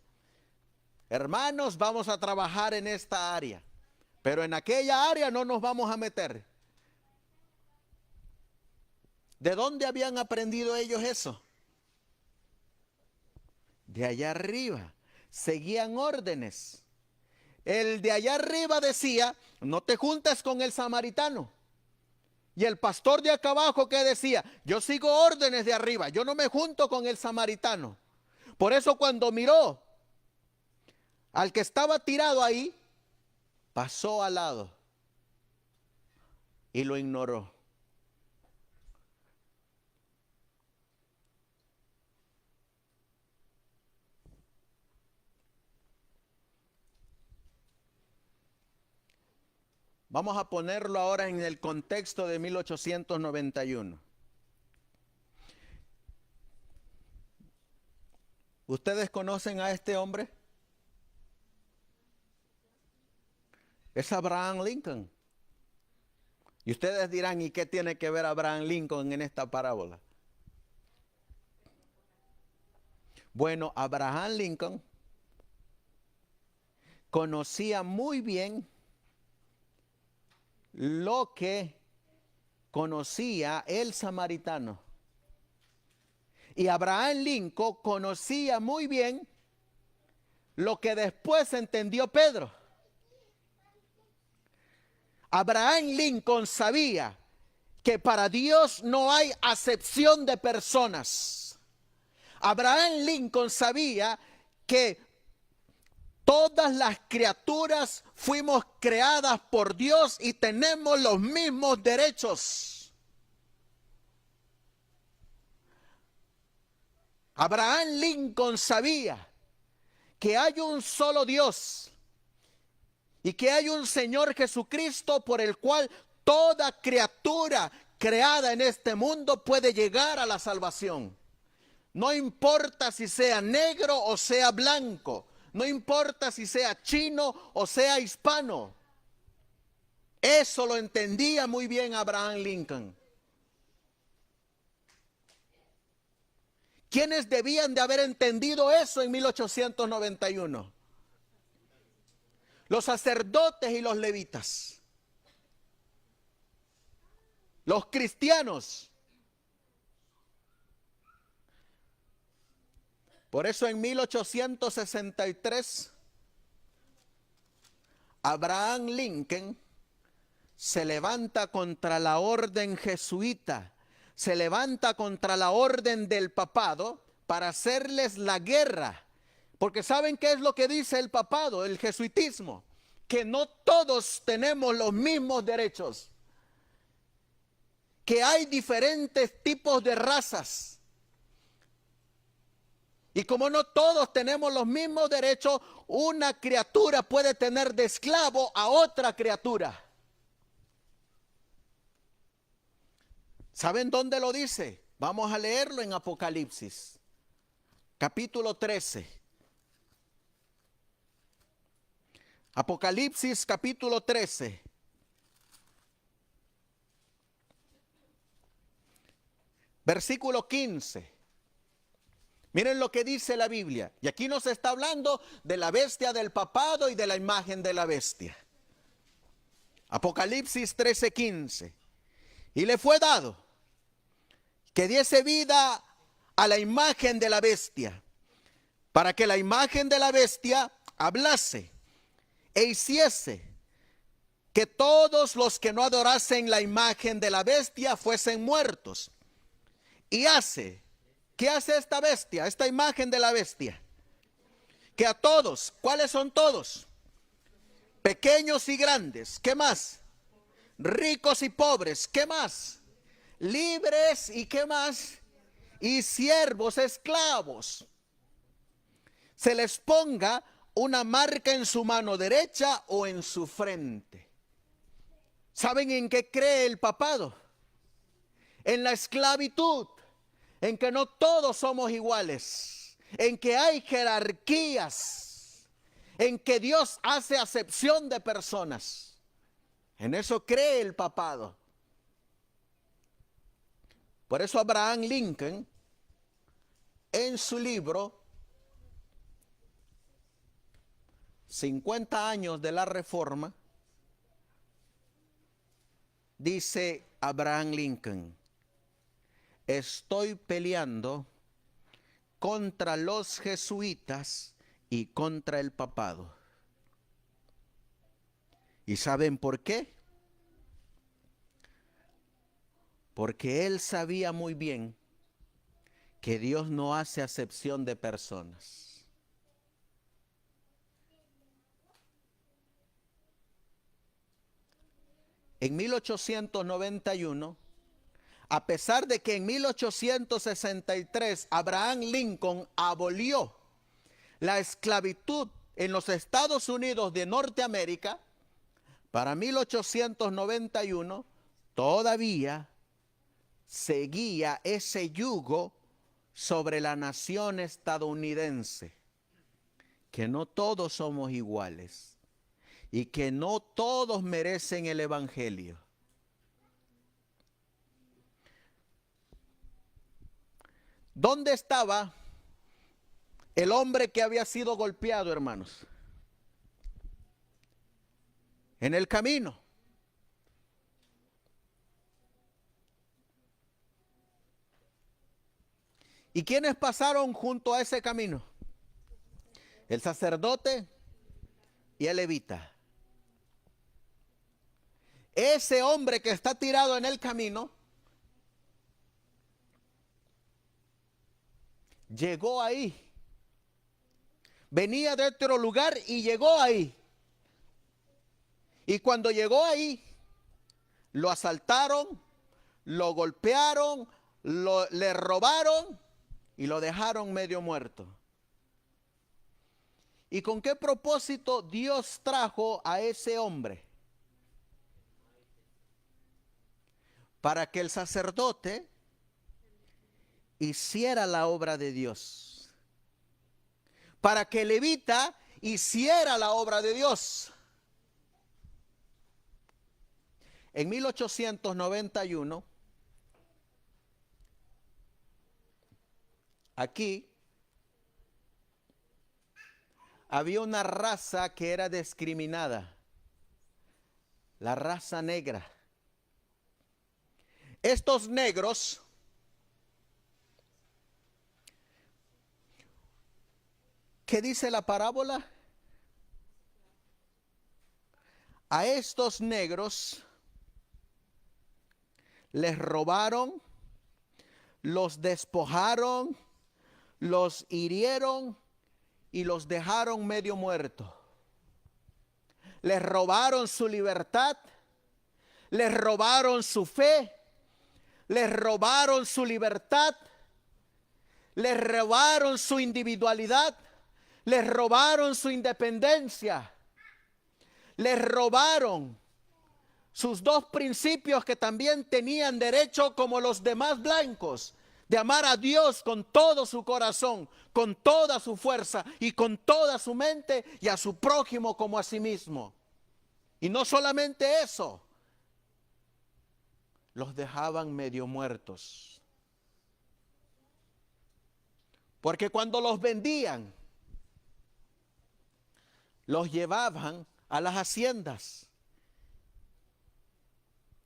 Speaker 1: hermanos, vamos a trabajar en esta área, pero en aquella área no nos vamos a meter. ¿De dónde habían aprendido ellos eso? De allá arriba. Seguían órdenes. El de allá arriba decía: no te juntes con el samaritano. Y el pastor de acá abajo, ¿qué decía? Yo sigo órdenes de arriba, yo no me junto con el samaritano. Por eso cuando miró al que estaba tirado ahí, pasó al lado y lo ignoró. Vamos a ponerlo ahora en el contexto de 1891. ¿Ustedes conocen a este hombre? Es Abraham Lincoln. Y ustedes dirán: ¿y qué tiene que ver Abraham Lincoln en esta parábola? Bueno, Abraham Lincoln conocía muy bien lo que conocía el samaritano. Y Abraham Lincoln conocía muy bien lo que después entendió Pedro. Abraham Lincoln sabía que para Dios no hay acepción de personas. Abraham Lincoln sabía que todas las criaturas fuimos creadas por Dios y tenemos los mismos derechos. Abraham Lincoln sabía que hay un solo Dios y que hay un Señor Jesucristo por el cual toda criatura creada en este mundo puede llegar a la salvación. No importa si sea negro o sea blanco. No importa si sea chino o sea hispano. Eso lo entendía muy bien Abraham Lincoln. ¿Quiénes debían de haber entendido eso en 1891? Los sacerdotes y los levitas. Los cristianos. Por eso en 1863, Abraham Lincoln se levanta contra la orden jesuita, se levanta contra la orden del papado para hacerles la guerra. Porque ¿saben qué es lo que dice el papado, el jesuitismo? Que no todos tenemos los mismos derechos, que hay diferentes tipos de razas. Y como no todos tenemos los mismos derechos, una criatura puede tener de esclavo a otra criatura. ¿Saben dónde lo dice? Vamos a leerlo en Apocalipsis, capítulo 13. Apocalipsis, capítulo 13. Versículo 15. Miren lo que dice la Biblia. Y aquí nos está hablando de la bestia del papado y de la imagen de la bestia. Apocalipsis 13:15. Y le fue dado que diese vida a la imagen de la bestia, para que la imagen de la bestia hablase e hiciese que todos los que no adorasen la imagen de la bestia fuesen muertos. Y ¿qué hace esta bestia, esta imagen de la bestia? Que a todos, ¿cuáles son todos? Pequeños y grandes, ¿qué más? Ricos y pobres, ¿qué más? Libres y ¿qué más? Y siervos, esclavos. Se les ponga una marca en su mano derecha o en su frente. ¿Saben en qué cree el papado? En la esclavitud, en que no todos somos iguales, en que hay jerarquías, en que Dios hace acepción de personas. En eso cree el papado. Por eso Abraham Lincoln, en su libro 50 años de la Reforma, dice Abraham Lincoln: estoy peleando contra los jesuitas y contra el papado. ¿Y saben por qué? Porque él sabía muy bien que Dios no hace acepción de personas. En 1891, a pesar de que en 1863 Abraham Lincoln abolió la esclavitud en los Estados Unidos de Norteamérica, para 1891 todavía seguía ese yugo sobre la nación estadounidense, que no todos somos iguales y que no todos merecen el evangelio. ¿Dónde estaba el hombre que había sido golpeado, hermanos? En el camino. ¿Y quiénes pasaron junto a ese camino? El sacerdote y el levita. Ese hombre que está tirado en el camino llegó ahí. Venía de otro lugar y llegó ahí. Y cuando llegó ahí, lo asaltaron, lo golpearon, le robaron y lo dejaron medio muerto. ¿Y con qué propósito Dios trajo a ese hombre? Para que el sacerdote hiciera la obra de Dios. Para que el levita hiciera la obra de Dios. En 1891, aquí había una raza que era discriminada, la raza negra. Estos negros ¿qué dice la parábola? A estos negros les robaron, los despojaron, los hirieron y los dejaron medio muertos. Les robaron su libertad, les robaron su fe, les robaron su libertad, les robaron su individualidad, les robaron su independencia, les robaron sus dos principios que también tenían derecho como los demás blancos, de amar a Dios con todo su corazón, con toda su fuerza y con toda su mente, y a su prójimo como a sí mismo. Y no solamente eso, los dejaban medio muertos. Porque cuando los vendían, los llevaban a las haciendas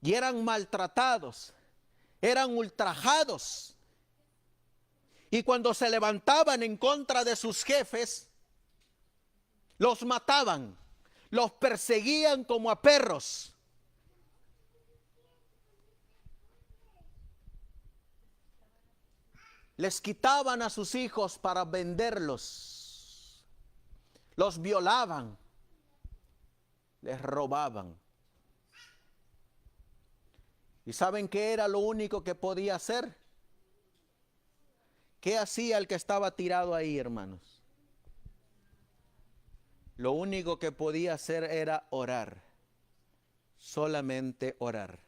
Speaker 1: y eran maltratados, eran ultrajados. Y cuando se levantaban en contra de sus jefes, los mataban, los perseguían como a perros. Les quitaban a sus hijos para venderlos, los violaban, les robaban. ¿Y saben qué era lo único que podía hacer? ¿Qué hacía el que estaba tirado ahí, hermanos? lo único que podía hacer era orar, solamente orar.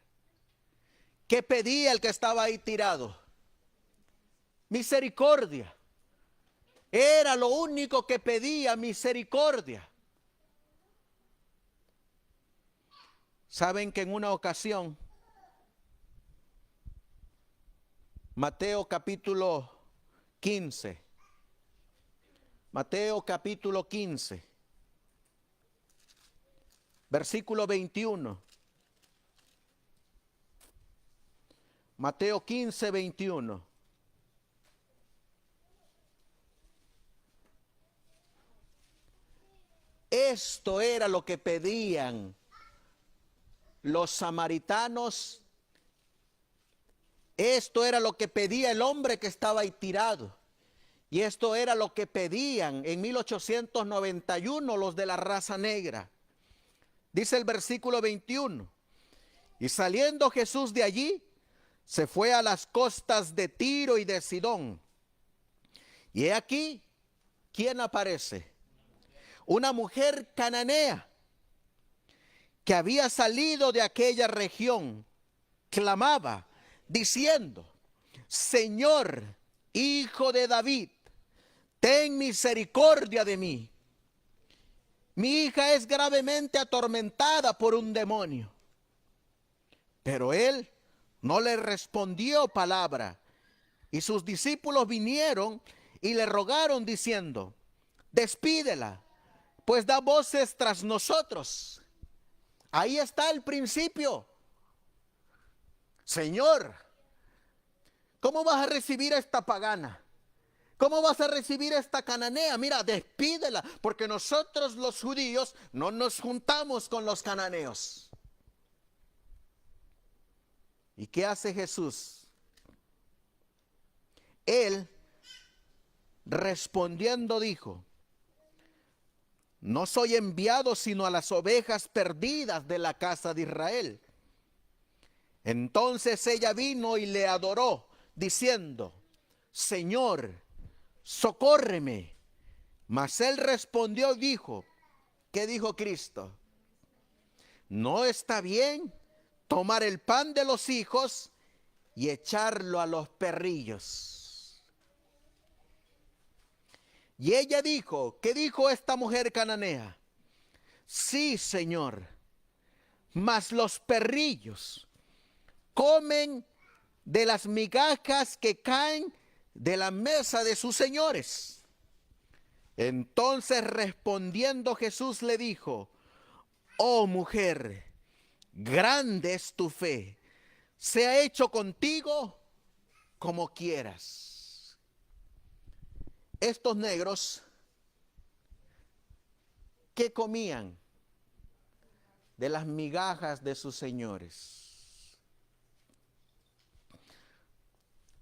Speaker 1: ¿Qué pedía el que estaba ahí tirado? Misericordia. Era lo único que pedía, misericordia. Saben que en una ocasión, Mateo capítulo 15, versículo 21. Mateo 15, 21. Esto era lo que pedían los samaritanos. Esto era lo que pedía el hombre que estaba ahí tirado. Y esto era lo que pedían en 1891 los de la raza negra. Dice el versículo 21. Y saliendo Jesús de allí, se fue a las costas de Tiro y de Sidón. Y he aquí, ¿quién aparece? Una mujer cananea que había salido de aquella región, clamaba diciendo: Señor, Hijo de David, ten misericordia de mí. Mi hija es gravemente atormentada por un demonio. Pero él no le respondió palabra. Y sus discípulos vinieron y le rogaron diciendo: despídela, pues da voces tras nosotros. Ahí está el principio. Señor, ¿cómo vas a recibir a esta pagana? ¿Cómo vas a recibir a esta cananea? Mira, despídela, porque nosotros los judíos no nos juntamos con los cananeos. ¿Y qué hace Jesús? Él, respondiendo, dijo: no soy enviado sino a las ovejas perdidas de la casa de Israel. Entonces ella vino y le adoró, diciendo: Señor, socórreme. Mas él respondió y dijo: ¿qué dijo Cristo? No está bien tomar el pan de los hijos y echarlo a los perrillos. Y ella dijo: ¿qué dijo esta mujer cananea? Sí, Señor, mas los perrillos comen de las migajas que caen de la mesa de sus señores. Entonces respondiendo Jesús le dijo: oh mujer, grande es tu fe, sea hecho contigo como quieras. Estos negros, ¿qué comían? De las migajas de sus señores.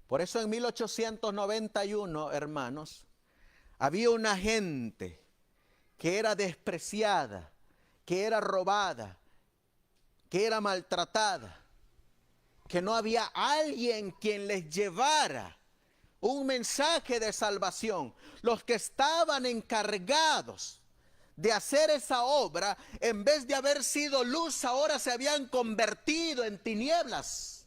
Speaker 1: Por eso en 1891, hermanos, había una gente que era despreciada, que era robada, que era maltratada, que no había alguien quien les llevara un mensaje de salvación. Los que estaban encargados de hacer esa obra, en vez de haber sido luz, ahora se habían convertido en tinieblas.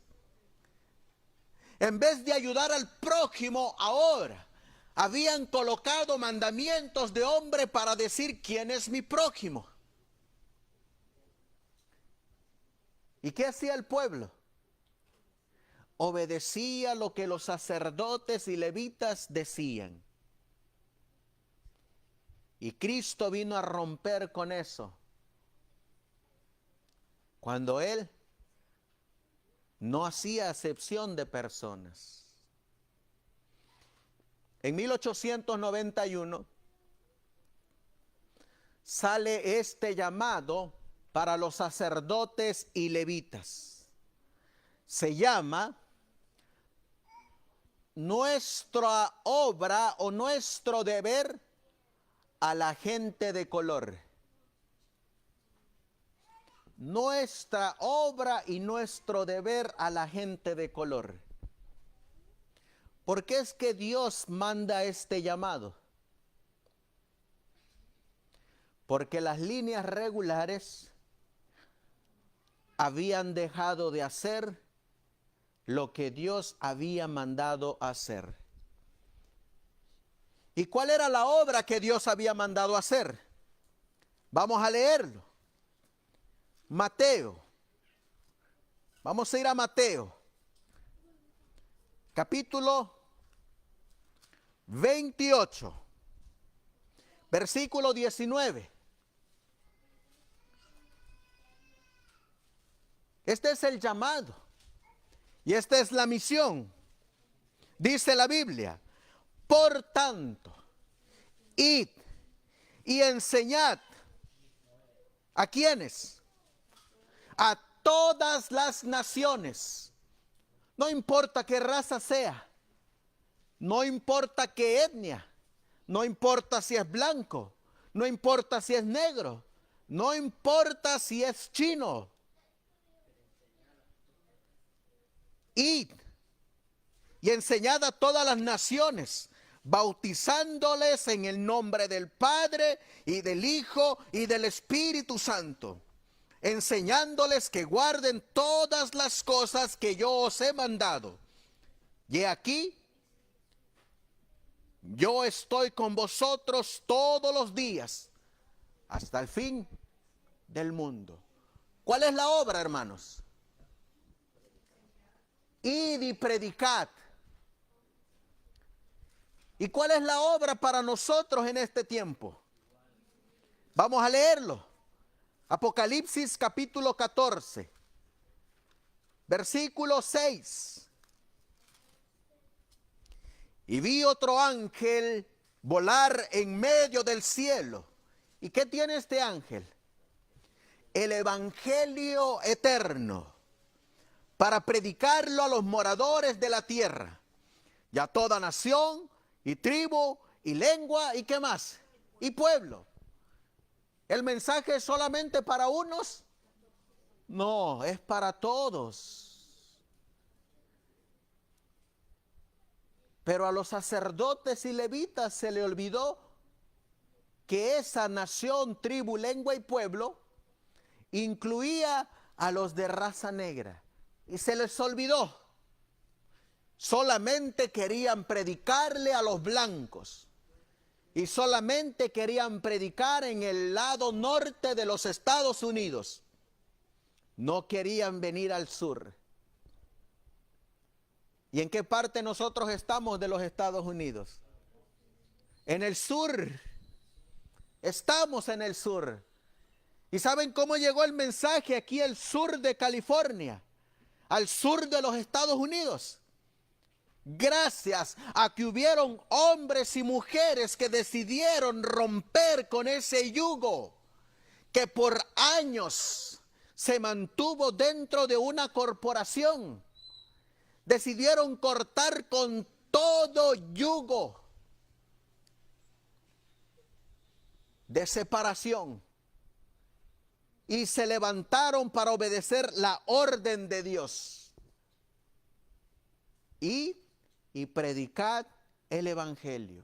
Speaker 1: En vez de ayudar al prójimo, ahora habían colocado mandamientos de hombre para decir quién es mi prójimo. ¿Y qué hacía el pueblo? Obedecía lo que los sacerdotes y levitas decían. Y Cristo vino a romper con eso, cuando Él no hacía acepción de personas. En 1891 sale este llamado para los sacerdotes y levitas. Se llama nuestra obra o nuestro deber a la gente de color. Nuestra obra y nuestro deber a la gente de color. ¿Por qué es que Dios manda este llamado? Porque las líneas regulares habían dejado de hacer lo que Dios había mandado hacer. ¿Y cuál era la obra que Dios había mandado hacer? Vamos a leerlo. Mateo. Vamos a ir a Mateo. Capítulo 28. Versículo 19. Este es el llamado. Y esta es la misión. Dice la Biblia: por tanto, id y enseñad. ¿A quiénes? A todas las naciones. No importa qué raza sea. No importa qué etnia. No importa si es blanco. No importa si es negro. No importa si es chino. Id y enseñad a todas las naciones, bautizándoles en el nombre del Padre y del Hijo y del Espíritu Santo, enseñándoles que guarden todas las cosas que yo os he mandado. Y aquí, yo estoy con vosotros todos los días, hasta el fin del mundo. ¿Cuál es la obra, hermanos? Id y predicad. ¿Y cuál es la obra para nosotros en este tiempo? Vamos a leerlo. Apocalipsis capítulo 14, versículo 6. Y vi otro ángel volar en medio del cielo. ¿Y qué tiene este ángel? El evangelio eterno, para predicarlo a los moradores de la tierra, y a toda nación, y tribu, y lengua, y qué más, y pueblo. ¿El mensaje es solamente para unos? No, es para todos. Pero a los sacerdotes y levitas se le olvidó que esa nación, tribu, lengua y pueblo incluía a los de raza negra. Y se les olvidó. Solamente querían predicarle a los blancos. Y solamente querían predicar en el lado norte de los Estados Unidos. No querían venir al sur. ¿Y en qué parte nosotros estamos de los Estados Unidos? En el sur. Estamos en el sur. ¿Y saben cómo llegó el mensaje aquí al sur de California? Al sur de los Estados Unidos. Gracias a que hubieron hombres y mujeres que decidieron romper con ese yugo que por años se mantuvo dentro de una corporación. Decidieron cortar con todo yugo de separación. Y se levantaron para obedecer la orden de Dios. Y predicad el evangelio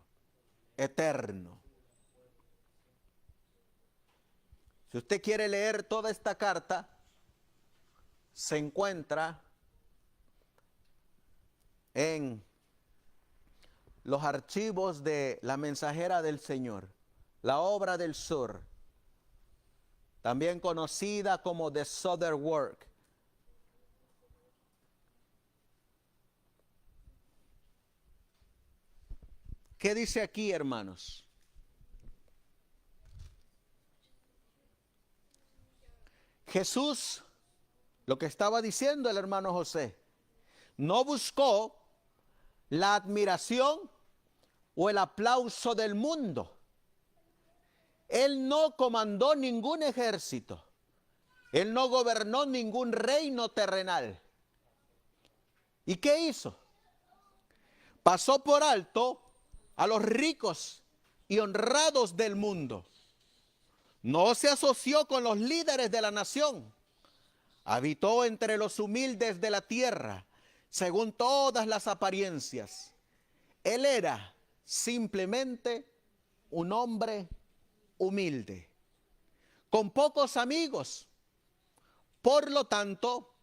Speaker 1: eterno. Si usted quiere leer toda esta carta, se encuentra en los archivos de la Mensajera del Señor, la Obra del Sur, también conocida como The Southern Work. ¿Qué dice aquí, hermanos? Jesús, lo que estaba diciendo el hermano José, no buscó la admiración o el aplauso del mundo. Él no comandó ningún ejército. Él no gobernó ningún reino terrenal. ¿Y qué hizo? Pasó por alto a los ricos y honrados del mundo. No se asoció con los líderes de la nación. Habitó entre los humildes de la tierra, según todas las apariencias. Él era simplemente un hombre humilde. con pocos amigos. Por lo tanto,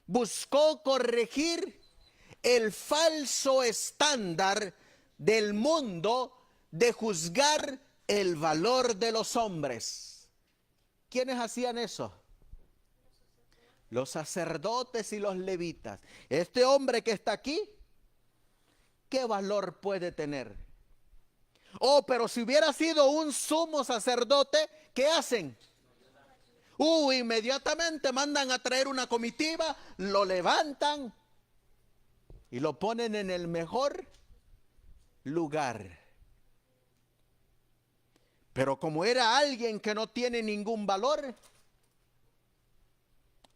Speaker 1: buscó corregir el falso estándar del mundo de juzgar el valor de los hombres. ¿Quiénes hacían eso? Los sacerdotes y los levitas. Este hombre que está aquí, ¿qué valor puede tener? Oh, pero si hubiera sido un sumo sacerdote, ¿qué hacen? Inmediatamente mandan a traer una comitiva, lo levantan y lo ponen en el mejor lugar. Pero como era alguien que no tiene ningún valor,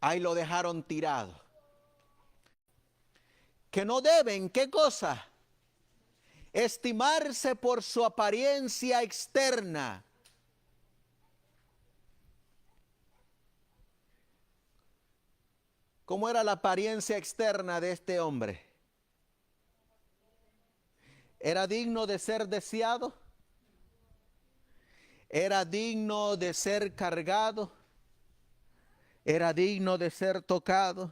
Speaker 1: ahí lo dejaron tirado. Que no deben, ¿qué cosa? Estimarse por su apariencia externa. ¿Cómo era la apariencia externa de este hombre? ¿Era digno de ser deseado? ¿Era digno de ser cargado? ¿Era digno de ser tocado?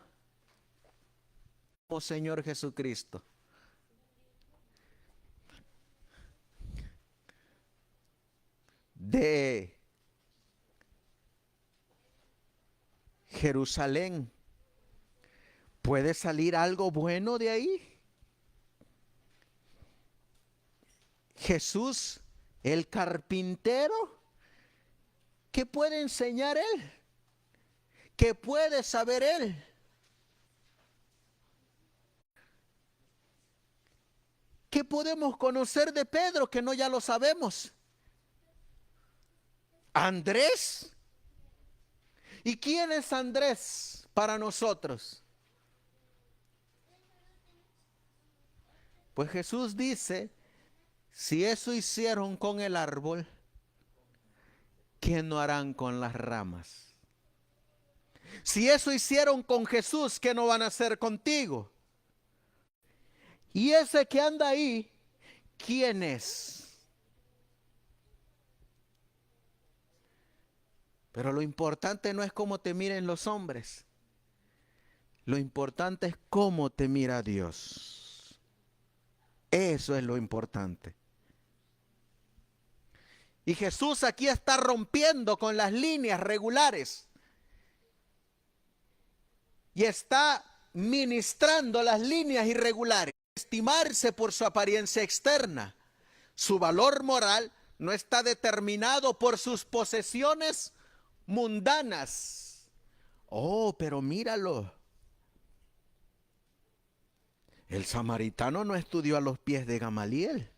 Speaker 1: Oh Señor Jesucristo. De Jerusalén, ¿puede salir algo bueno de ahí? Jesús, el carpintero, ¿qué puede enseñar él? ¿Qué puede saber él? ¿Qué podemos conocer de Pedro que no ya lo sabemos? Andrés. ¿Y quién es Andrés para nosotros? Pues Jesús dice, si eso hicieron con el árbol, ¿qué no harán con las ramas? Si eso hicieron con Jesús, ¿qué no van a hacer contigo? Y ese que anda ahí, ¿quién es? Pero lo importante no es cómo te miren los hombres. Lo importante es cómo te mira Dios. Eso es lo importante. Y Jesús aquí está rompiendo con las líneas regulares. Y está ministrando las líneas irregulares. Estimarse por su apariencia externa. Su valor moral no está determinado por sus posesiones mundanas. Oh, pero míralo. El samaritano no estudió a los pies de Gamaliel.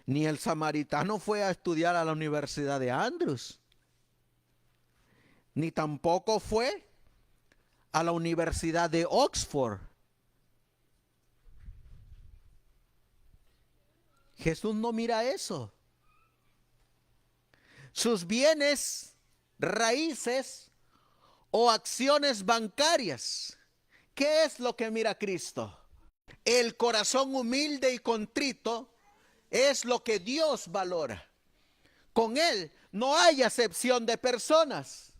Speaker 1: Ni el samaritano fue a estudiar a la Universidad de Andrews. Ni tampoco fue a la Universidad de Oxford. Jesús no mira eso. Sus bienes, raíces o acciones bancarias. ¿Qué es lo que mira Cristo? El corazón humilde y contrito es lo que Dios valora. Con Él no hay acepción de personas.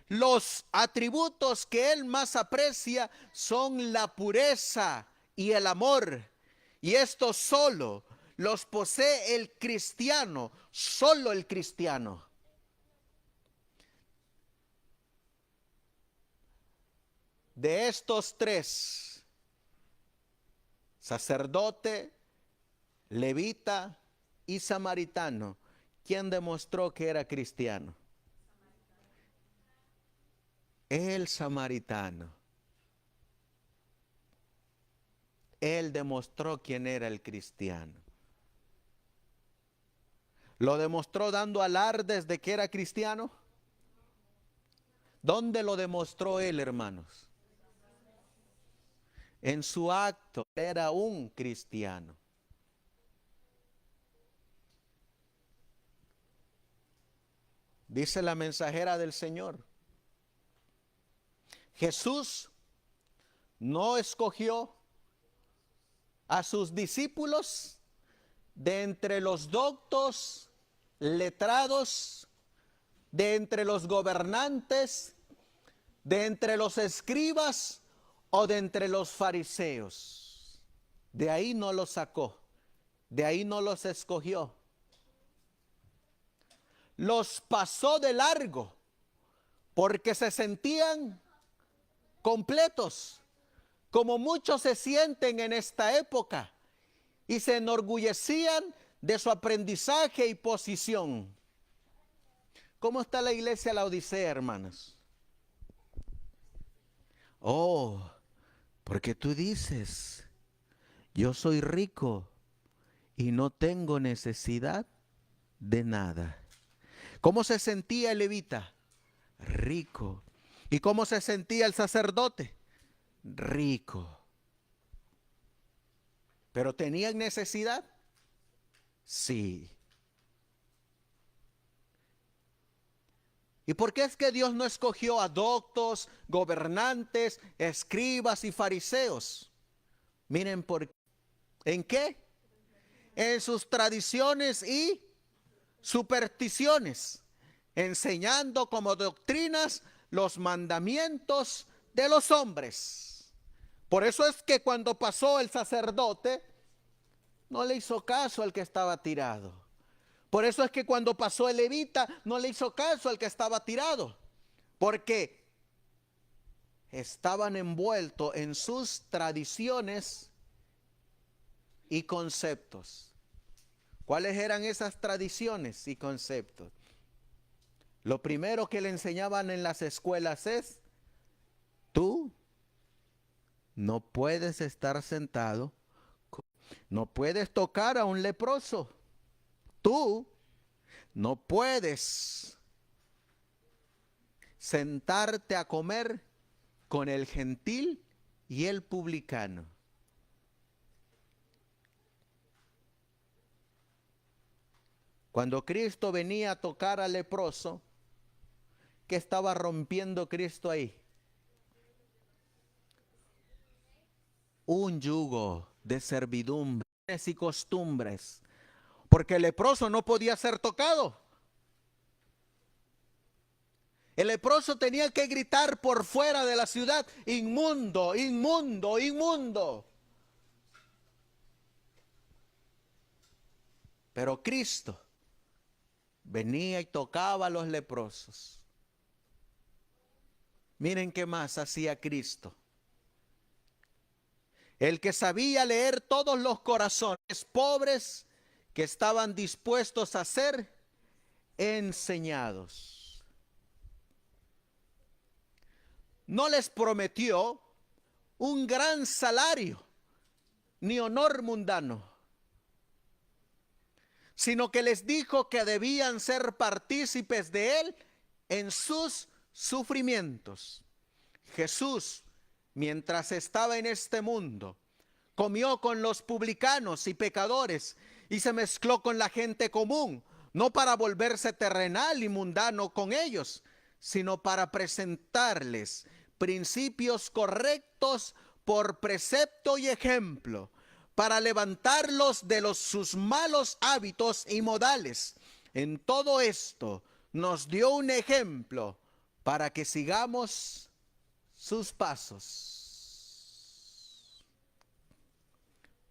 Speaker 1: Los atributos que Él más aprecia son la pureza y el amor. Y esto solo los posee el cristiano, solo el cristiano. De estos tres, sacerdote, levita y samaritano, ¿quién demostró que era cristiano? El samaritano. Él demostró quién era el cristiano. ¿Lo demostró dando alardes de que era cristiano? ¿Dónde lo demostró él, hermanos? En su acto, era un cristiano. Dice la mensajera del Señor. Jesús no escogió a sus discípulos de entre los doctos letrados, de entre los gobernantes, de entre los escribas o de entre los fariseos. De ahí no los sacó, de ahí no los escogió. Los pasó de largo porque se sentían completos, como muchos se sienten en esta época, y se enorgullecían de su aprendizaje y posición. ¿Cómo está la iglesia de la Odisea, hermanos? Oh, porque tú dices, yo soy rico y no tengo necesidad de nada. ¿Cómo se sentía el levita? Rico. ¿Y cómo se sentía el sacerdote? Rico. ¿Pero tenían necesidad? Sí. ¿Y por qué es que Dios no escogió a doctos, gobernantes, escribas y fariseos? Miren por qué. ¿En qué? En sus tradiciones y supersticiones, enseñando como doctrinas los mandamientos de los hombres. Por eso es que cuando pasó el sacerdote, no le hizo caso al que estaba tirado. Por eso es que cuando pasó el levita, no le hizo caso al que estaba tirado. Porque estaban envueltos en sus tradiciones y conceptos. ¿Cuáles eran esas tradiciones y conceptos? Lo primero que le enseñaban en las escuelas es: tú no puedes estar sentado, no puedes tocar a un leproso, tú no puedes sentarte a comer con el gentil y el publicano. Cuando Cristo venía a tocar al leproso, ¿qué estaba rompiendo Cristo ahí? Un yugo de servidumbres y costumbres, porque el leproso no podía ser tocado. El leproso tenía que gritar por fuera de la ciudad: inmundo, inmundo, inmundo. Pero Cristo venía y tocaba a los leprosos. Miren qué más hacía Cristo. El que sabía leer todos los corazones pobres que estaban dispuestos a ser enseñados. No les prometió un gran salario ni honor mundano, sino que les dijo que debían ser partícipes de él en sus sufrimientos. Jesús, mientras estaba en este mundo, comió con los publicanos y pecadores y se mezcló con la gente común, no para volverse terrenal y mundano con ellos, sino para presentarles principios correctos por precepto y ejemplo, para levantarlos de sus malos hábitos y modales. En todo esto nos dio un ejemplo para que sigamos sus pasos.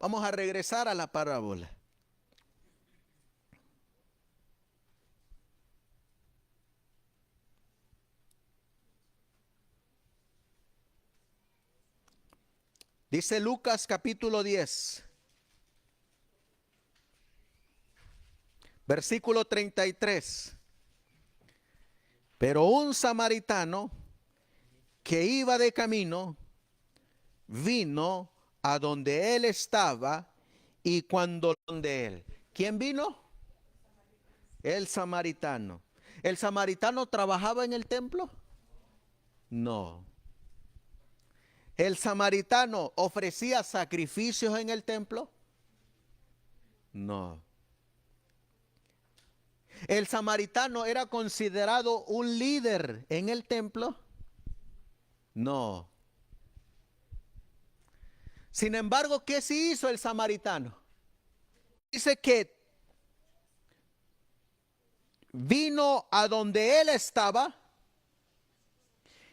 Speaker 1: Vamos a regresar a la parábola. Dice Lucas capítulo 10, versículo 33. Pero un samaritano que iba de camino vino a donde él estaba, y cuando donde él. ¿Quién vino? El samaritano. ¿El samaritano trabajaba en el templo? No. ¿El samaritano ofrecía sacrificios en el templo? No. ¿El samaritano era considerado un líder en el templo? No. Sin embargo, ¿qué sí hizo el samaritano? Dice que vino a donde él estaba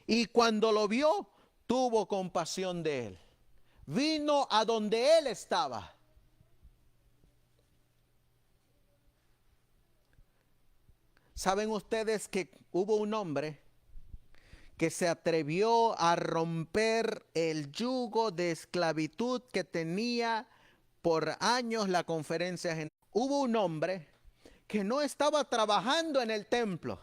Speaker 1: y cuando lo vio, tuvo compasión de él. Vino a donde él estaba. ¿Saben ustedes que hubo un hombre que se atrevió a romper el yugo de esclavitud que tenía por años la conferencia general? Hubo un hombre que no estaba trabajando en el templo.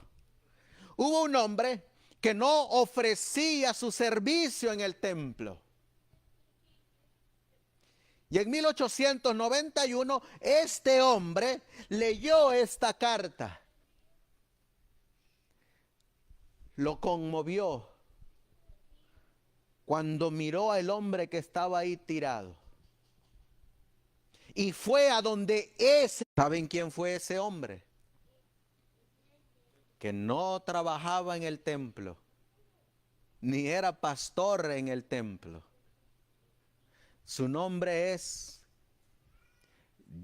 Speaker 1: Hubo un hombre que no ofrecía su servicio en el templo. Y en 1891 este hombre leyó esta carta. Lo conmovió cuando miró al hombre que estaba ahí tirado. Y fue a donde ese... ¿Saben quién fue ese hombre? Que no trabajaba en el templo, ni era pastor en el templo. Su nombre es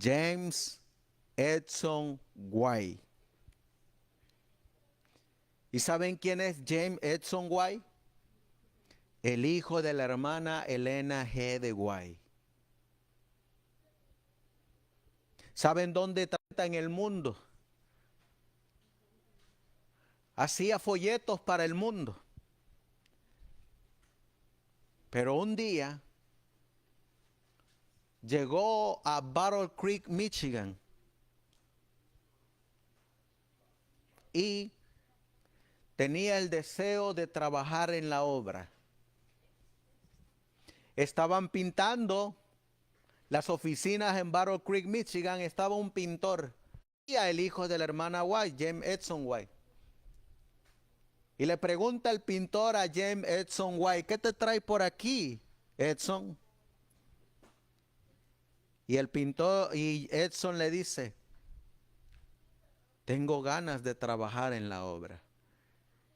Speaker 1: James Edson White. ¿Y saben quién es James Edson White? El hijo de la hermana Elena G. de White. ¿Saben dónde está en el mundo? Hacía folletos para el mundo. Pero un día llegó a Battle Creek, Michigan, y tenía el deseo de trabajar en la obra. Estaban pintando las oficinas en Battle Creek, Michigan. Estaba un pintor, y el hijo de la hermana White, James Edson White. Y le pregunta el pintor a James Edson White: ¿qué te trae por aquí, Edson? Y el pintor, y Edson le dice: tengo ganas de trabajar en la obra.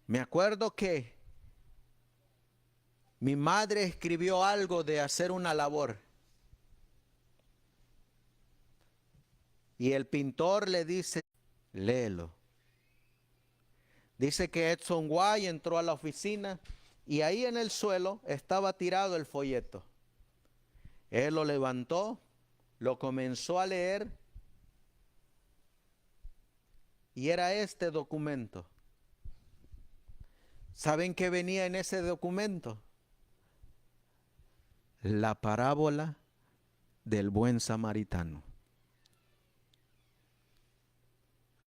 Speaker 1: Me acuerdo que mi madre escribió algo de hacer una labor. Y el pintor le dice: léelo. Dice que Edson White entró a la oficina y ahí en el suelo estaba tirado el folleto. Él lo levantó, lo comenzó a leer y era este documento. ¿Saben qué venía en ese documento? La parábola del buen samaritano.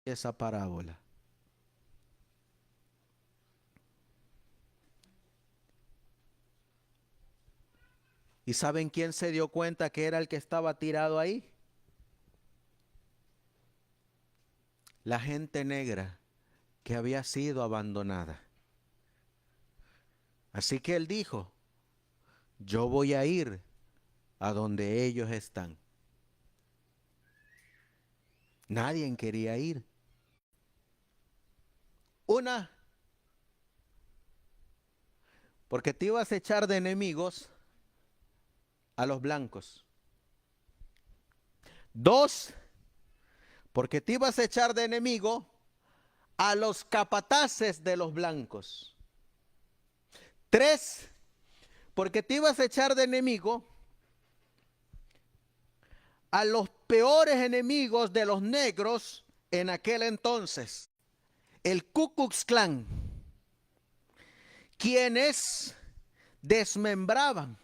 Speaker 1: Esa parábola. ¿Y saben quién se dio cuenta que era el que estaba tirado ahí? La gente negra que había sido abandonada. Así que él dijo: yo voy a ir a donde ellos están. Nadie quería ir. Una, porque te ibas a echar de enemigos a los blancos. Dos, porque te ibas a echar de enemigo a los capataces de los blancos. Tres, porque te ibas a echar de enemigo a los peores enemigos de los negros en aquel entonces, el Ku Klux Klan, quienes desmembraban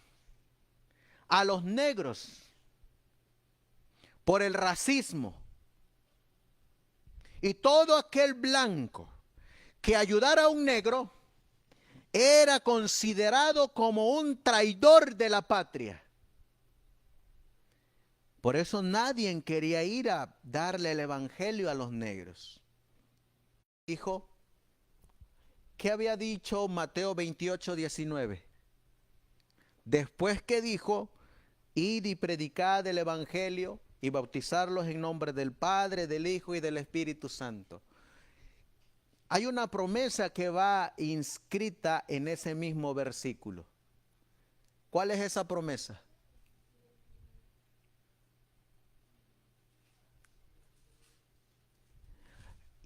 Speaker 1: a los negros por el racismo. Y todo aquel blanco que ayudara a un negro era considerado como un traidor de la patria. Por eso nadie quería ir a darle el evangelio a los negros. Dijo, ¿qué había dicho Mateo 28:19? Después que dijo: id y predicad el evangelio y bautizarlos en nombre del Padre, del Hijo y del Espíritu Santo. Hay una promesa que va inscrita en ese mismo versículo. ¿Cuál es esa promesa?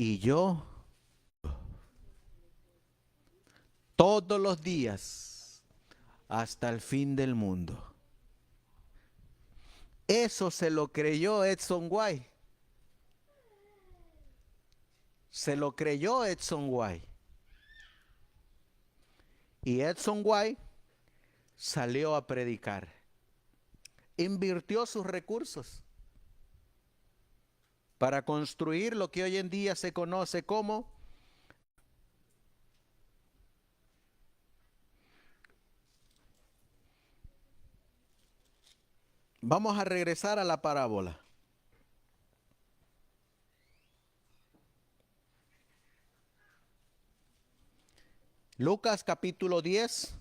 Speaker 1: y yo todos los días hasta el fin del mundo. Eso se lo creyó Edson White. Se lo creyó Edson White. Y Edson White salió a predicar. Invirtió sus recursos para construir lo que hoy en día se conoce como vamos a regresar a la parábola. Lucas capítulo 10.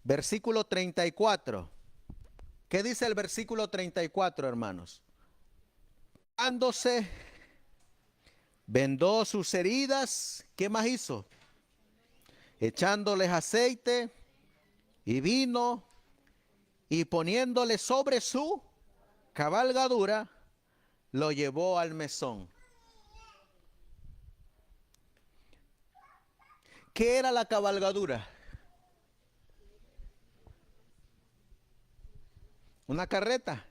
Speaker 1: Versículo 34. ¿Qué dice el versículo 34, hermanos? Dándose, vendó sus heridas. ¿Qué más hizo? Echándoles aceite y vino y poniéndole sobre su cabalgadura, lo llevó al mesón. ¿Qué era la cabalgadura? Una carreta.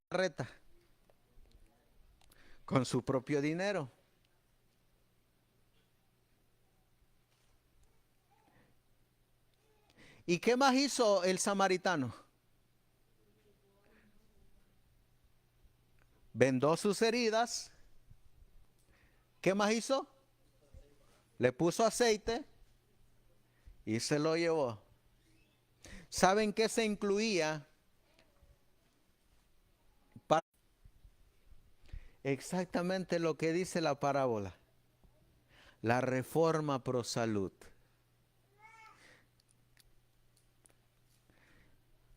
Speaker 1: Carreta. Con su propio dinero. ¿Y qué más hizo el samaritano? Vendó sus heridas. ¿Qué más hizo? Le puso aceite y se lo llevó. ¿Saben qué se incluía? Exactamente lo que dice la parábola. La reforma pro salud.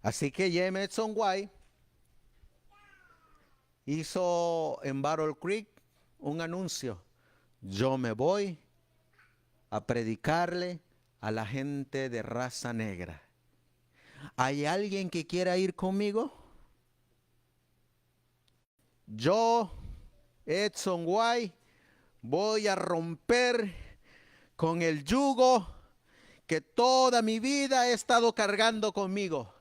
Speaker 1: Así que James Edson White hizo en Battle Creek un anuncio. Yo me voy a predicarle a la gente de raza negra. ¿Hay alguien que quiera ir conmigo? Yo, Edson White, voy a romper con el yugo que toda mi vida he estado cargando conmigo.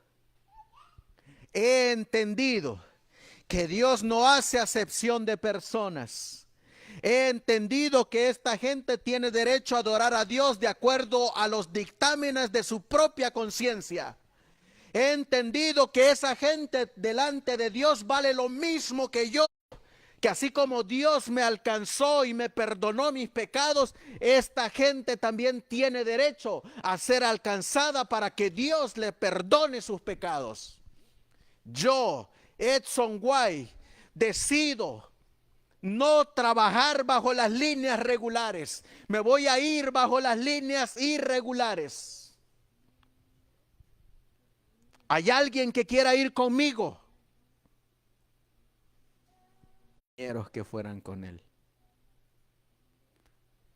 Speaker 1: He entendido que Dios no hace acepción de personas. He entendido que esta gente tiene derecho a adorar a Dios de acuerdo a los dictámenes de su propia conciencia. He entendido que esa gente delante de Dios vale lo mismo que yo. Que así como Dios me alcanzó y me perdonó mis pecados, esta gente también tiene derecho a ser alcanzada para que Dios le perdone sus pecados. Yo, Edson White, decido no trabajar bajo las líneas regulares. Me voy a ir bajo las líneas irregulares. ¿Hay alguien que quiera ir conmigo? Compañeros que fueran con él.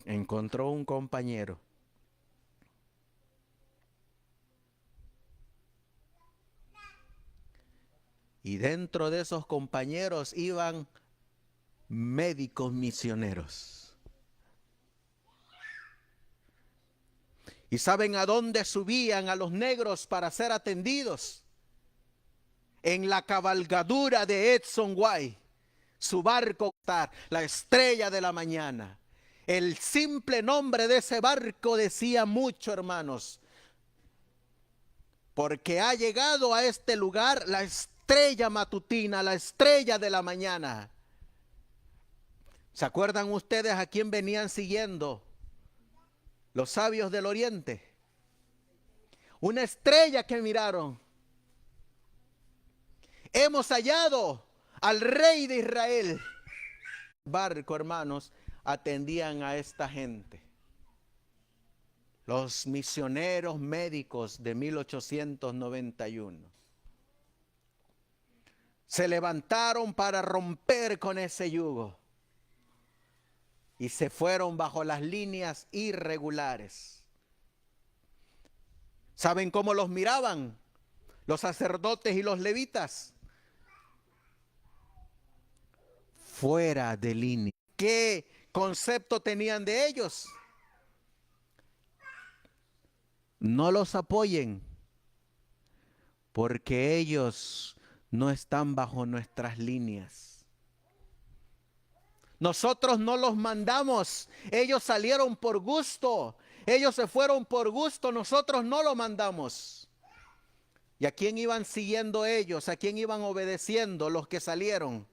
Speaker 1: Encontró un compañero. Y dentro de esos compañeros iban médicos misioneros. ¿Y saben a dónde subían a los negros para ser atendidos? En la cabalgadura de Edson White. Su barco, la estrella de la mañana. El simple nombre de ese barco decía mucho, hermanos. Porque ha llegado a este lugar la estrella matutina, la estrella de la mañana. ¿Se acuerdan ustedes a quién venían siguiendo? Los sabios del oriente. Una estrella que miraron. Hemos hallado al rey de Israel. Barco, hermanos, atendían a esta gente. Los misioneros médicos de 1891. Se levantaron para romper con ese yugo. Y se fueron bajo las líneas irregulares. ¿Saben cómo los miraban? los sacerdotes y los levitas. Fuera de línea. ¿Qué concepto tenían de ellos? No los apoyen, porque ellos no están bajo nuestras líneas. Nosotros no los mandamos, ellos salieron por gusto, ellos se fueron por gusto, nosotros no los mandamos. ¿Y a quién iban siguiendo ellos? ¿A quién iban obedeciendo los que salieron?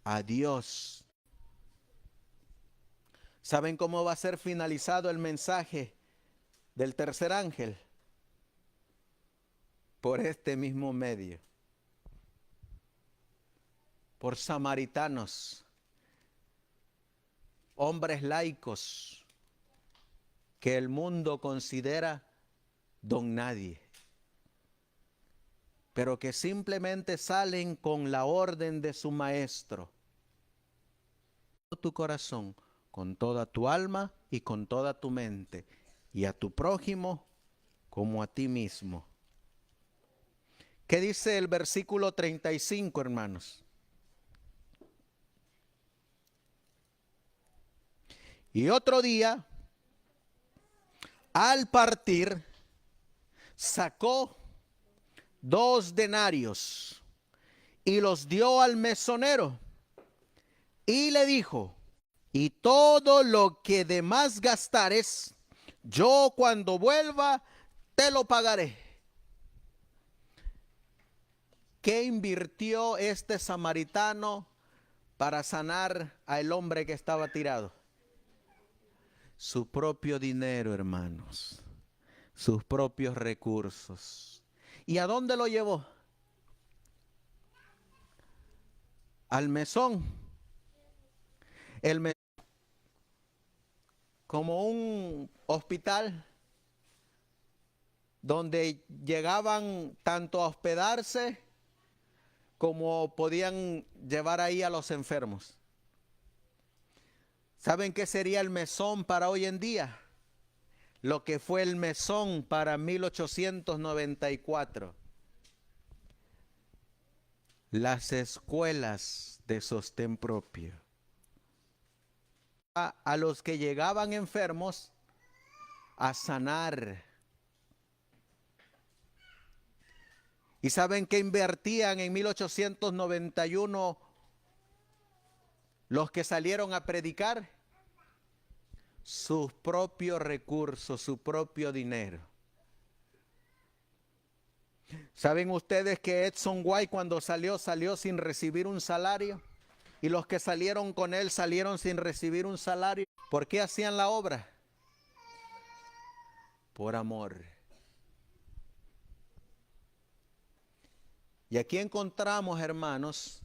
Speaker 1: A Dios. ¿Saben cómo va a ser finalizado el mensaje del tercer ángel? Por este mismo medio. Por samaritanos, hombres laicos que el mundo considera don nadie, pero que simplemente salen con la orden de su maestro. Tu corazón, con toda tu alma y con toda tu mente, y a tu prójimo como a ti mismo. ¿Qué dice el versículo 35, hermanos? Y otro día, al partir, sacó 2 denarios y los dio al mesonero y le dijo: y todo lo que de más gastares, yo cuando vuelva te lo pagaré. ¿Qué invirtió este samaritano para sanar al hombre que estaba tirado? Su propio dinero, hermanos, sus propios recursos. ¿Y a dónde lo llevó? Al mesón. El mesón, como un hospital donde llegaban tanto a hospedarse como podían llevar ahí a los enfermos. ¿Saben qué sería el mesón para hoy en día? Lo que fue el mesón para 1894. Las escuelas de sostén propio. A los que llegaban enfermos a sanar. ¿Y saben qué invertían en 1891 los que salieron a predicar? Sus propios recursos, su propio dinero. ¿Saben ustedes que Edson White cuando salió sin recibir un salario? Y los que salieron con él salieron sin recibir un salario. ¿Por qué hacían la obra? Por amor. Y aquí encontramos, hermanos,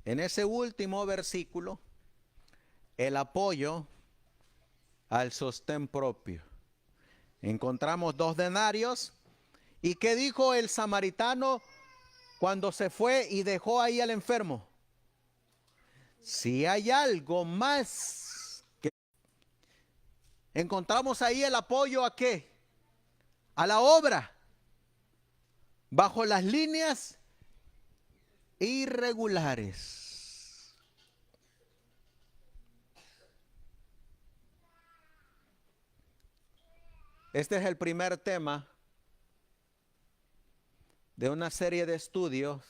Speaker 1: en ese último versículo, el apoyo al sostén propio. Encontramos 2 denarios. ¿Y qué dijo el samaritano cuando se fue y dejó ahí al enfermo? Si hay algo más que... Encontramos ahí el apoyo ¿a qué? A la obra. Bajo las líneas irregulares. Este es el primer tema de una serie de estudios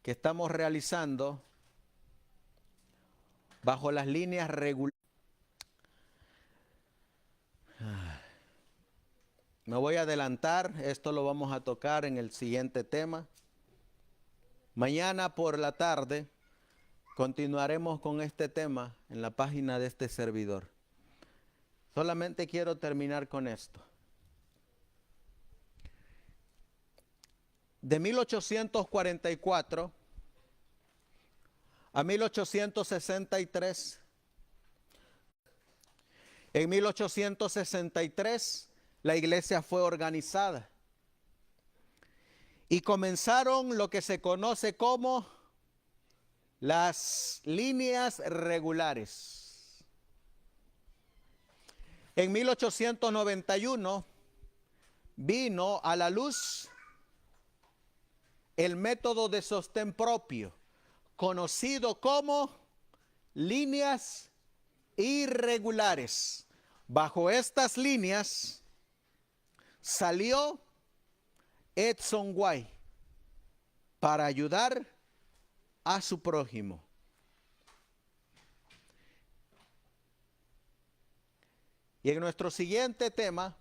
Speaker 1: que estamos realizando bajo las líneas regulares. Me voy a adelantar, esto lo vamos a tocar en el siguiente tema. Mañana por la tarde continuaremos con este tema en la página de este servidor. Solamente quiero terminar con esto. De 1844 a 1863, en 1863 la iglesia fue organizada y comenzaron lo que se conoce como las líneas regulares. En 1891 vino a la luz el método de sostén propio, conocido como líneas irregulares. Bajo estas líneas salió Edson White para ayudar a su prójimo. Y en nuestro siguiente tema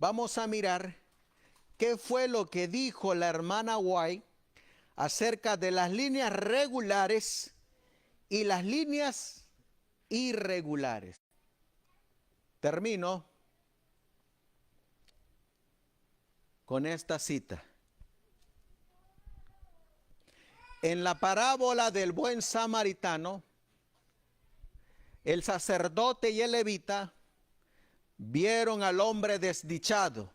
Speaker 1: vamos a mirar qué fue lo que dijo la hermana White acerca de las líneas regulares y las líneas irregulares. Termino con esta cita. En la parábola del buen samaritano, el sacerdote y el levita vieron al hombre desdichado,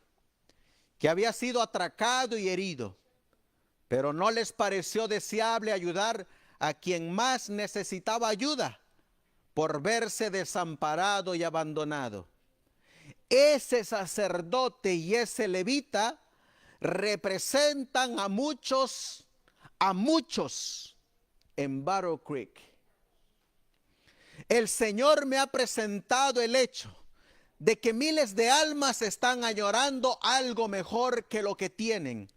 Speaker 1: que había sido atracado y herido, pero no les pareció deseable ayudar a quien más necesitaba ayuda, por verse desamparado y abandonado. Ese sacerdote y ese levita representan a muchos en Battle Creek. El Señor me ha presentado el hecho de que miles de almas están añorando algo mejor que lo que tienen.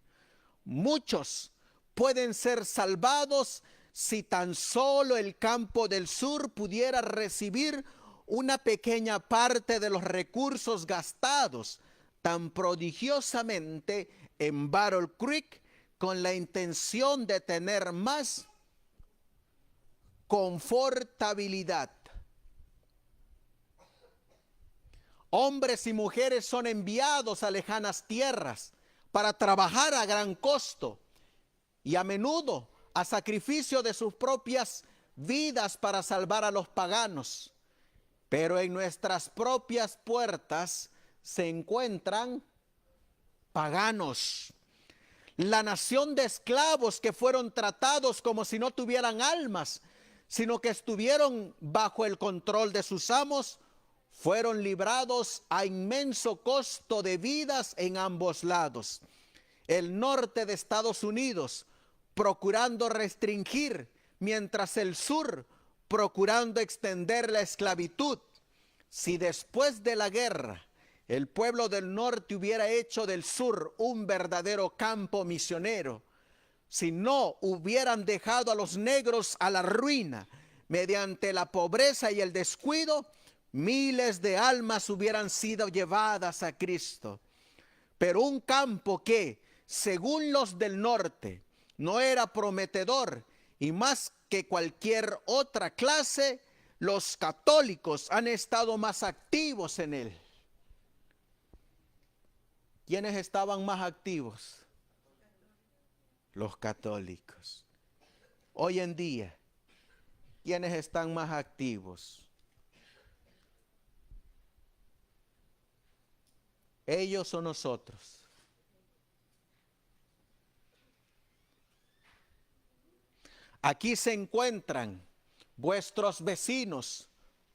Speaker 1: Muchos pueden ser salvados si tan solo el campo del sur pudiera recibir una pequeña parte de los recursos gastados tan prodigiosamente en Battle Creek con la intención de tener más confortabilidad. Hombres y mujeres son enviados a lejanas tierras para trabajar a gran costo y a menudo a sacrificio de sus propias vidas para salvar a los paganos. Pero en nuestras propias puertas se encuentran paganos. La nación de esclavos que fueron tratados como si no tuvieran almas, sino que estuvieron bajo el control de sus amos, fueron librados a inmenso costo de vidas en ambos lados. El norte de Estados Unidos procurando restringir, mientras el sur procurando extender la esclavitud. Si después de la guerra el pueblo del norte hubiera hecho del sur un verdadero campo misionero, si no hubieran dejado a los negros a la ruina mediante la pobreza y el descuido, miles de almas hubieran sido llevadas a Cristo. Pero un campo que, según los del norte, no era prometedor, y más que cualquier otra clase, los católicos han estado más activos en él. ¿Quiénes estaban más activos? Los católicos. Hoy en día, ¿quiénes están más activos? ¿Ellos o nosotros? Aquí se encuentran vuestros vecinos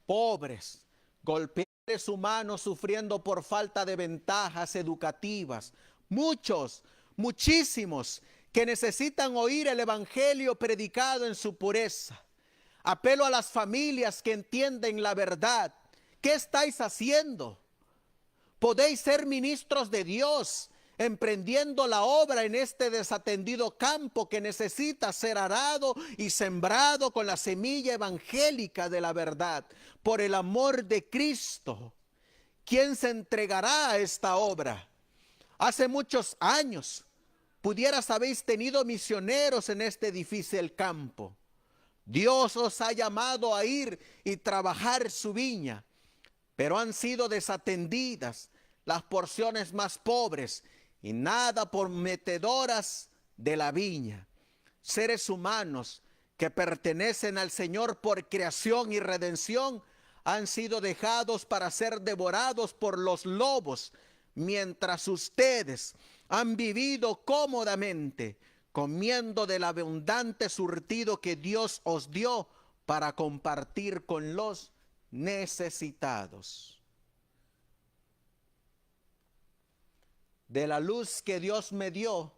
Speaker 1: pobres, golpeadores humanos sufriendo por falta de ventajas educativas. Muchos, muchísimos que necesitan oír el evangelio predicado en su pureza. Apelo a las familias que entienden la verdad. ¿Qué estáis haciendo? Podéis ser ministros de Dios, emprendiendo la obra en este desatendido campo que necesita ser arado y sembrado con la semilla evangélica de la verdad. Por el amor de Cristo, ¿quién se entregará a esta obra? Hace muchos años, pudieras habéis tenido misioneros en este difícil campo. Dios os ha llamado a ir y trabajar su viña, pero han sido desatendidas las porciones más pobres y nada prometedoras de la viña. Seres humanos que pertenecen al Señor por creación y redención han sido dejados para ser devorados por los lobos, mientras ustedes han vivido cómodamente comiendo del abundante surtido que Dios os dio para compartir con los necesitados. de la luz que Dios me dio,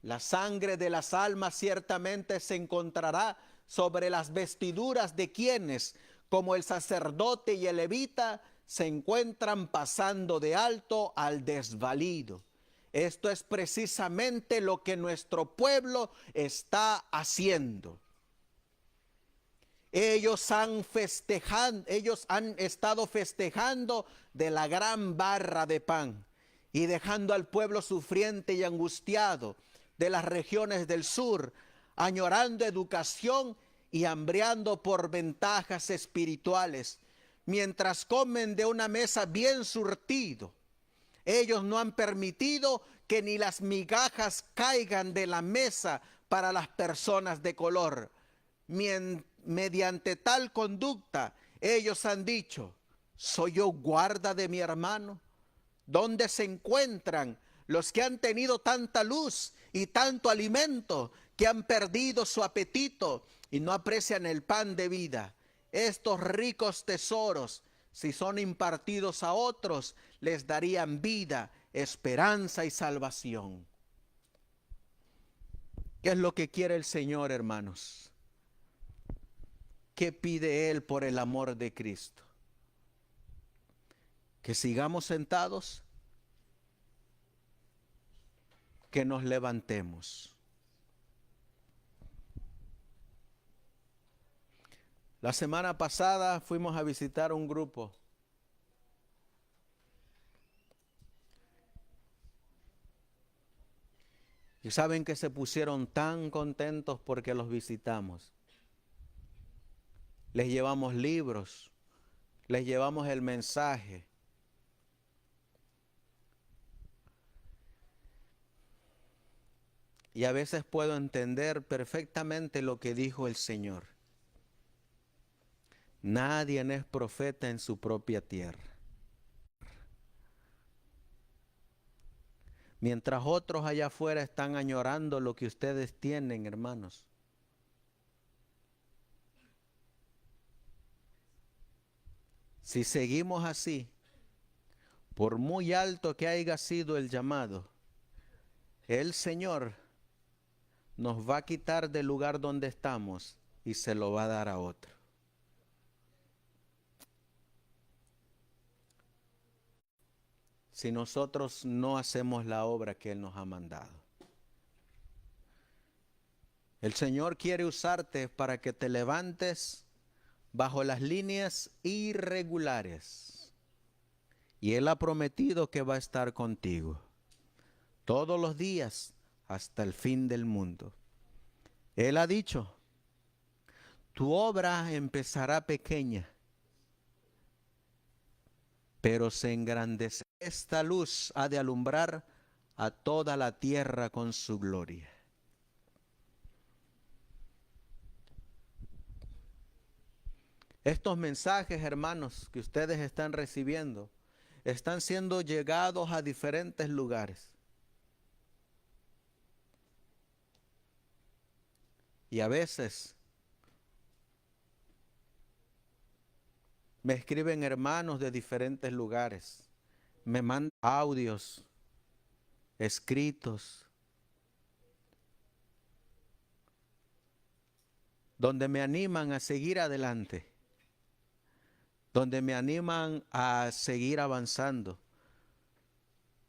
Speaker 1: la sangre de las almas ciertamente se encontrará sobre las vestiduras de quienes, como el sacerdote y el levita, se encuentran pasando de alto al desvalido. Esto es precisamente lo que nuestro pueblo está haciendo. Ellos han estado festejando de la gran barra de pan y dejando al pueblo sufriente y angustiado de las regiones del sur, añorando educación y hambriando por ventajas espirituales, mientras comen de una mesa bien surtido. Ellos no han permitido que ni las migajas caigan de la mesa para las personas de color. Mediante tal conducta, ellos han dicho: ¿soy yo guarda de mi hermano? ¿Dónde se encuentran los que han tenido tanta luz y tanto alimento, que han perdido su apetito y no aprecian el pan de vida? Estos ricos tesoros, si son impartidos a otros, les darían vida, esperanza y salvación. ¿Qué es lo que quiere el Señor, hermanos? ¿Qué pide Él por el amor de Cristo? Que sigamos sentados, que nos levantemos. La semana pasada fuimos a visitar un grupo. Y saben que se pusieron tan contentos porque los visitamos. Les llevamos libros, les llevamos el mensaje. Y a veces puedo entender perfectamente lo que dijo el Señor. Nadie es profeta en su propia tierra. Mientras otros allá afuera están añorando lo que ustedes tienen, hermanos. Si seguimos así, por muy alto que haya sido el llamado, el Señor nos va a quitar del lugar donde estamos y se lo va a dar a otro. Si nosotros no hacemos la obra que Él nos ha mandado. El Señor quiere usarte para que te levantes bajo las líneas irregulares. Y Él ha prometido que va a estar contigo todos los días hasta el fin del mundo. Él ha dicho: tu obra empezará pequeña, pero se engrandecerá. Esta luz ha de alumbrar a toda la tierra con su gloria. Estos mensajes, hermanos, que ustedes están recibiendo, están siendo llegados a diferentes lugares. Y a veces me escriben hermanos de diferentes lugares, me mandan audios, escritos, donde me animan a seguir adelante, donde me animan a seguir avanzando.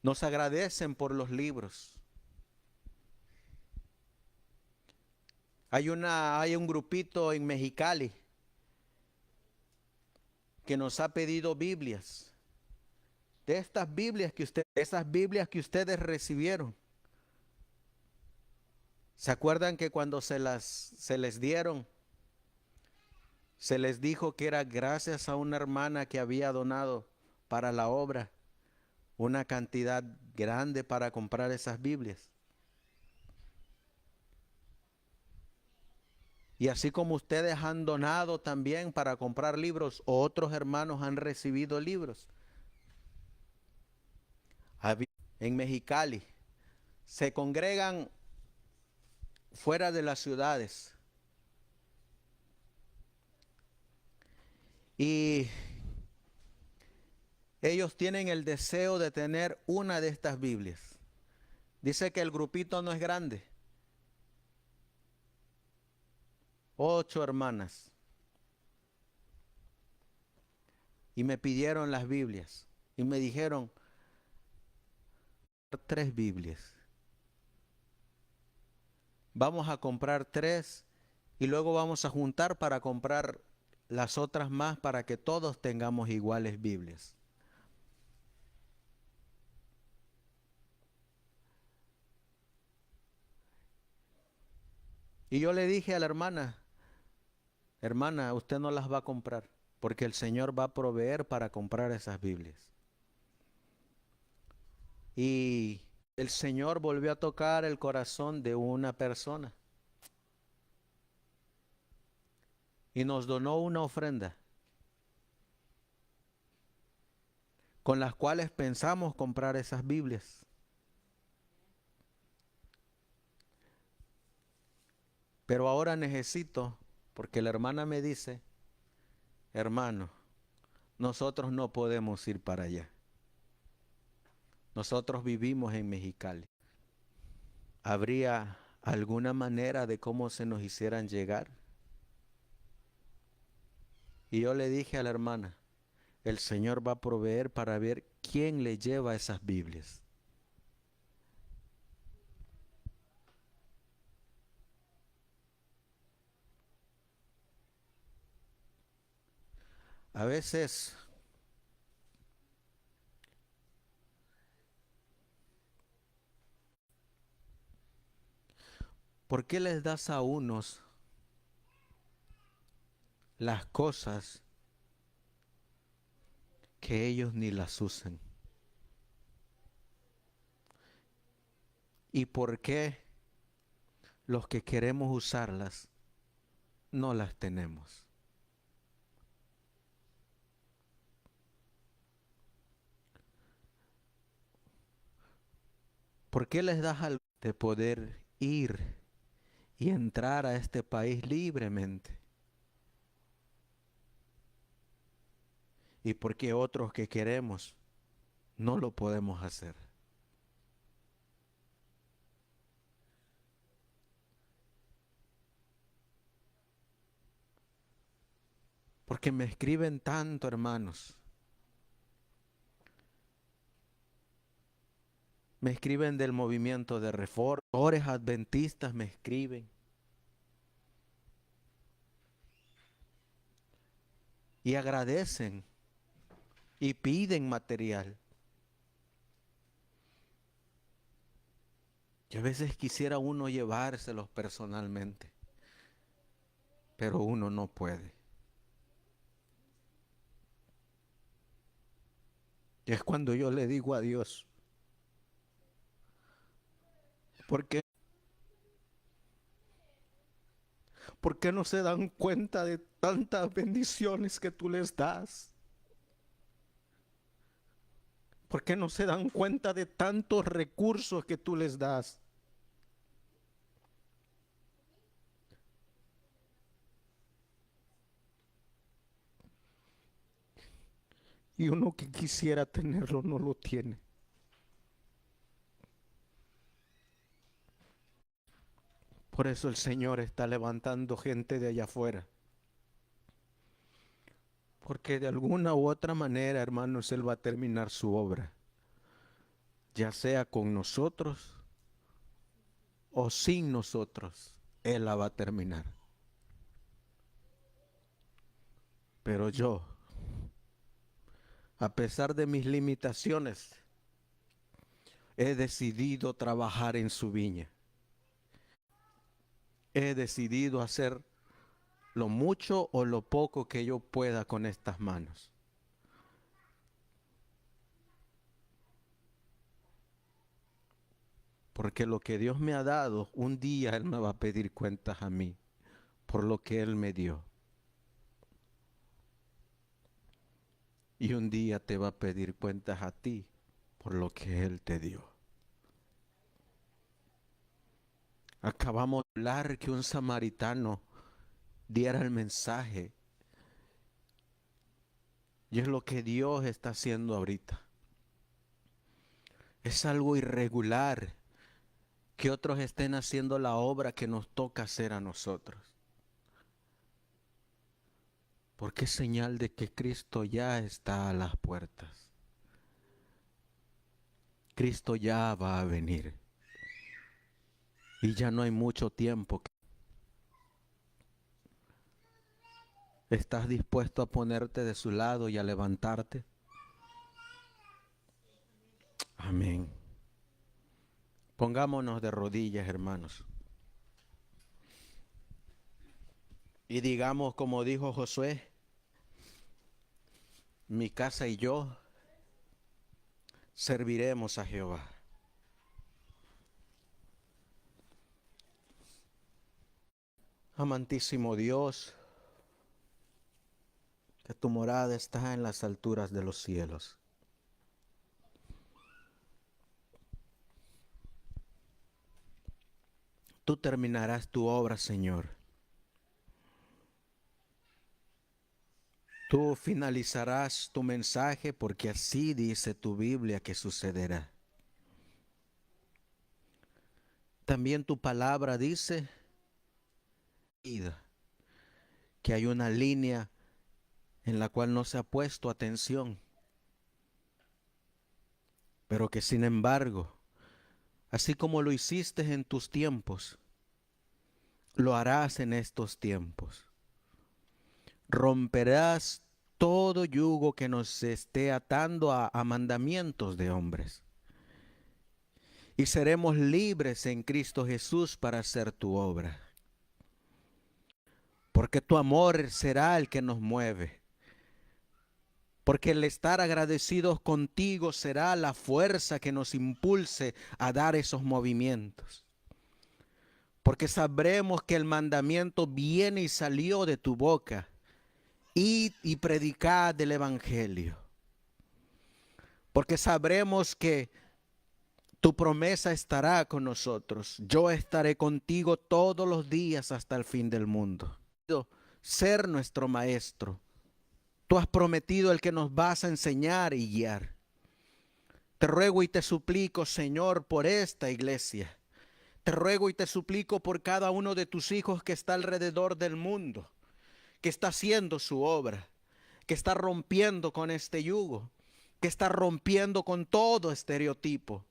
Speaker 1: Nos agradecen por los libros. Hay un grupito en Mexicali que nos ha pedido Biblias. De esas Biblias que ustedes recibieron. ¿Se acuerdan que cuando se les dieron, se les dijo que era gracias a una hermana que había donado para la obra una cantidad grande para comprar esas Biblias? Y así como ustedes han donado también para comprar libros, otros hermanos han recibido libros. En Mexicali se congregan fuera de las ciudades. Y ellos tienen el deseo de tener una de estas Biblias. Dice que el grupito no es grande. 8 hermanas. Y me pidieron las Biblias. Y me dijeron, 3 Biblias. Vamos a comprar 3 y luego vamos a juntar para comprar las otras más para que todos tengamos iguales Biblias. Y yo le dije a la hermana, hermana, usted no las va a comprar, porque el Señor va a proveer para comprar esas Biblias. Y el Señor volvió a tocar el corazón de una persona y nos donó una ofrenda con las cuales pensamos comprar esas Biblias. Pero ahora necesito, porque la hermana me dice, hermano, nosotros no podemos ir para allá. Nosotros vivimos en Mexicali. ¿Habría alguna manera de cómo se nos hicieran llegar? Y yo le dije a la hermana, el Señor va a proveer para ver quién le lleva esas Biblias. A veces ¿por qué les das a unos las cosas que ellos ni las usan? ¿Y por qué los que queremos usarlas no las tenemos? ¿Por qué les das algo de poder ir y entrar a este país libremente? ¿Y por qué otros que queremos no lo podemos hacer? Porque me escriben tanto, hermanos. Me escriben del movimiento de reforma. Pastores adventistas me escriben. Y agradecen. Y piden material. Y a veces quisiera uno llevárselos personalmente. Pero uno no puede. Y es cuando yo le digo a Dios, ¿por qué no se dan cuenta de tantas bendiciones que tú les das? ¿Por qué no se dan cuenta de tantos recursos que tú les das? Y uno que quisiera tenerlo no lo tiene. Por eso el Señor está levantando gente de allá afuera. Porque de alguna u otra manera, hermanos, Él va a terminar su obra. Ya sea con nosotros o sin nosotros, Él la va a terminar. Pero yo, a pesar de mis limitaciones, he decidido trabajar en su viña. He decidido hacer lo mucho o lo poco que yo pueda con estas manos. Porque lo que Dios me ha dado, un día Él me va a pedir cuentas a mí por lo que Él me dio. Y un día te va a pedir cuentas a ti por lo que Él te dio. Acabamos de hablar que un samaritano diera el mensaje. Y es lo que Dios está haciendo ahorita. Es algo irregular. que otros estén haciendo la obra que nos toca hacer a nosotros. Porque es señal de que Cristo ya está a las puertas. Cristo ya va a venir. Y ya no hay mucho tiempo. ¿Estás dispuesto a ponerte de su lado y a levantarte? Amén. Pongámonos de rodillas, hermanos. Y digamos como dijo Josué, mi casa y yo serviremos a Jehová. Amantísimo Dios, que tu morada está en las alturas de los cielos. Tú terminarás tu obra, Señor. Tú finalizarás tu mensaje porque así dice tu Biblia que sucederá. También tu palabra dice que hay una línea en la cual no se ha puesto atención, pero que sin embargo, así como lo hiciste en tus tiempos, lo harás en estos tiempos. Romperás todo yugo que nos esté atando a mandamientos de hombres. Y seremos libres en Cristo Jesús para hacer tu obra. Porque tu amor será el que nos mueve. Porque el estar agradecidos contigo será la fuerza que nos impulse a dar esos movimientos. Porque sabremos que el mandamiento viene y salió de tu boca. Id y predicad el evangelio. Porque sabremos que tu promesa estará con nosotros. Yo estaré contigo todos los días hasta el fin del mundo. Ser nuestro maestro. Tú has prometido el que nos vas a enseñar y guiar. Te ruego y te suplico, Señor, por esta iglesia. Te ruego y te suplico por cada uno de tus hijos que está alrededor del mundo, que está haciendo su obra, que está rompiendo con este yugo, que está rompiendo con todo estereotipo,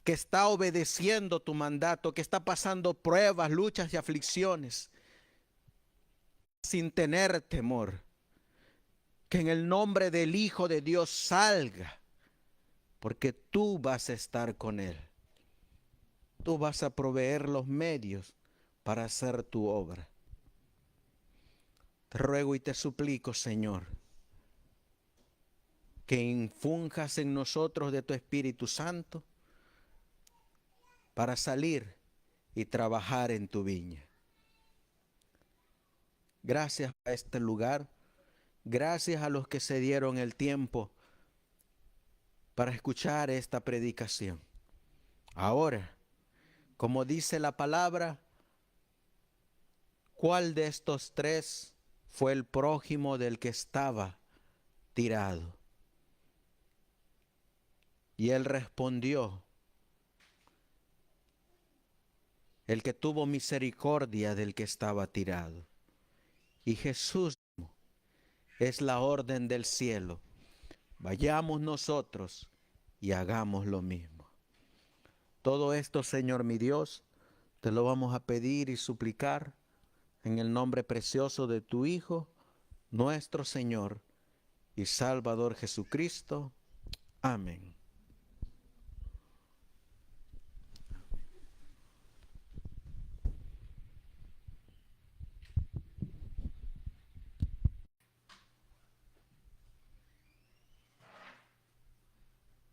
Speaker 1: que está obedeciendo tu mandato, que está pasando pruebas, luchas y aflicciones sin tener temor. Que en el nombre del Hijo de Dios salga, porque tú vas a estar con él. Tú vas a proveer los medios para hacer tu obra. Te ruego y te suplico, Señor, que infunjas en nosotros de tu Espíritu Santo para salir y trabajar en tu viña. Gracias a este lugar, gracias a los que se dieron el tiempo para escuchar esta predicación. Ahora, como dice la palabra, ¿cuál de estos tres fue el prójimo del que estaba tirado? Y él respondió, el que tuvo misericordia del que estaba tirado. Y Jesús es la orden del cielo. Vayamos nosotros y hagamos lo mismo. Todo esto, Señor mi Dios, te lo vamos a pedir y suplicar en el nombre precioso de tu Hijo, nuestro Señor y Salvador Jesucristo. Amén.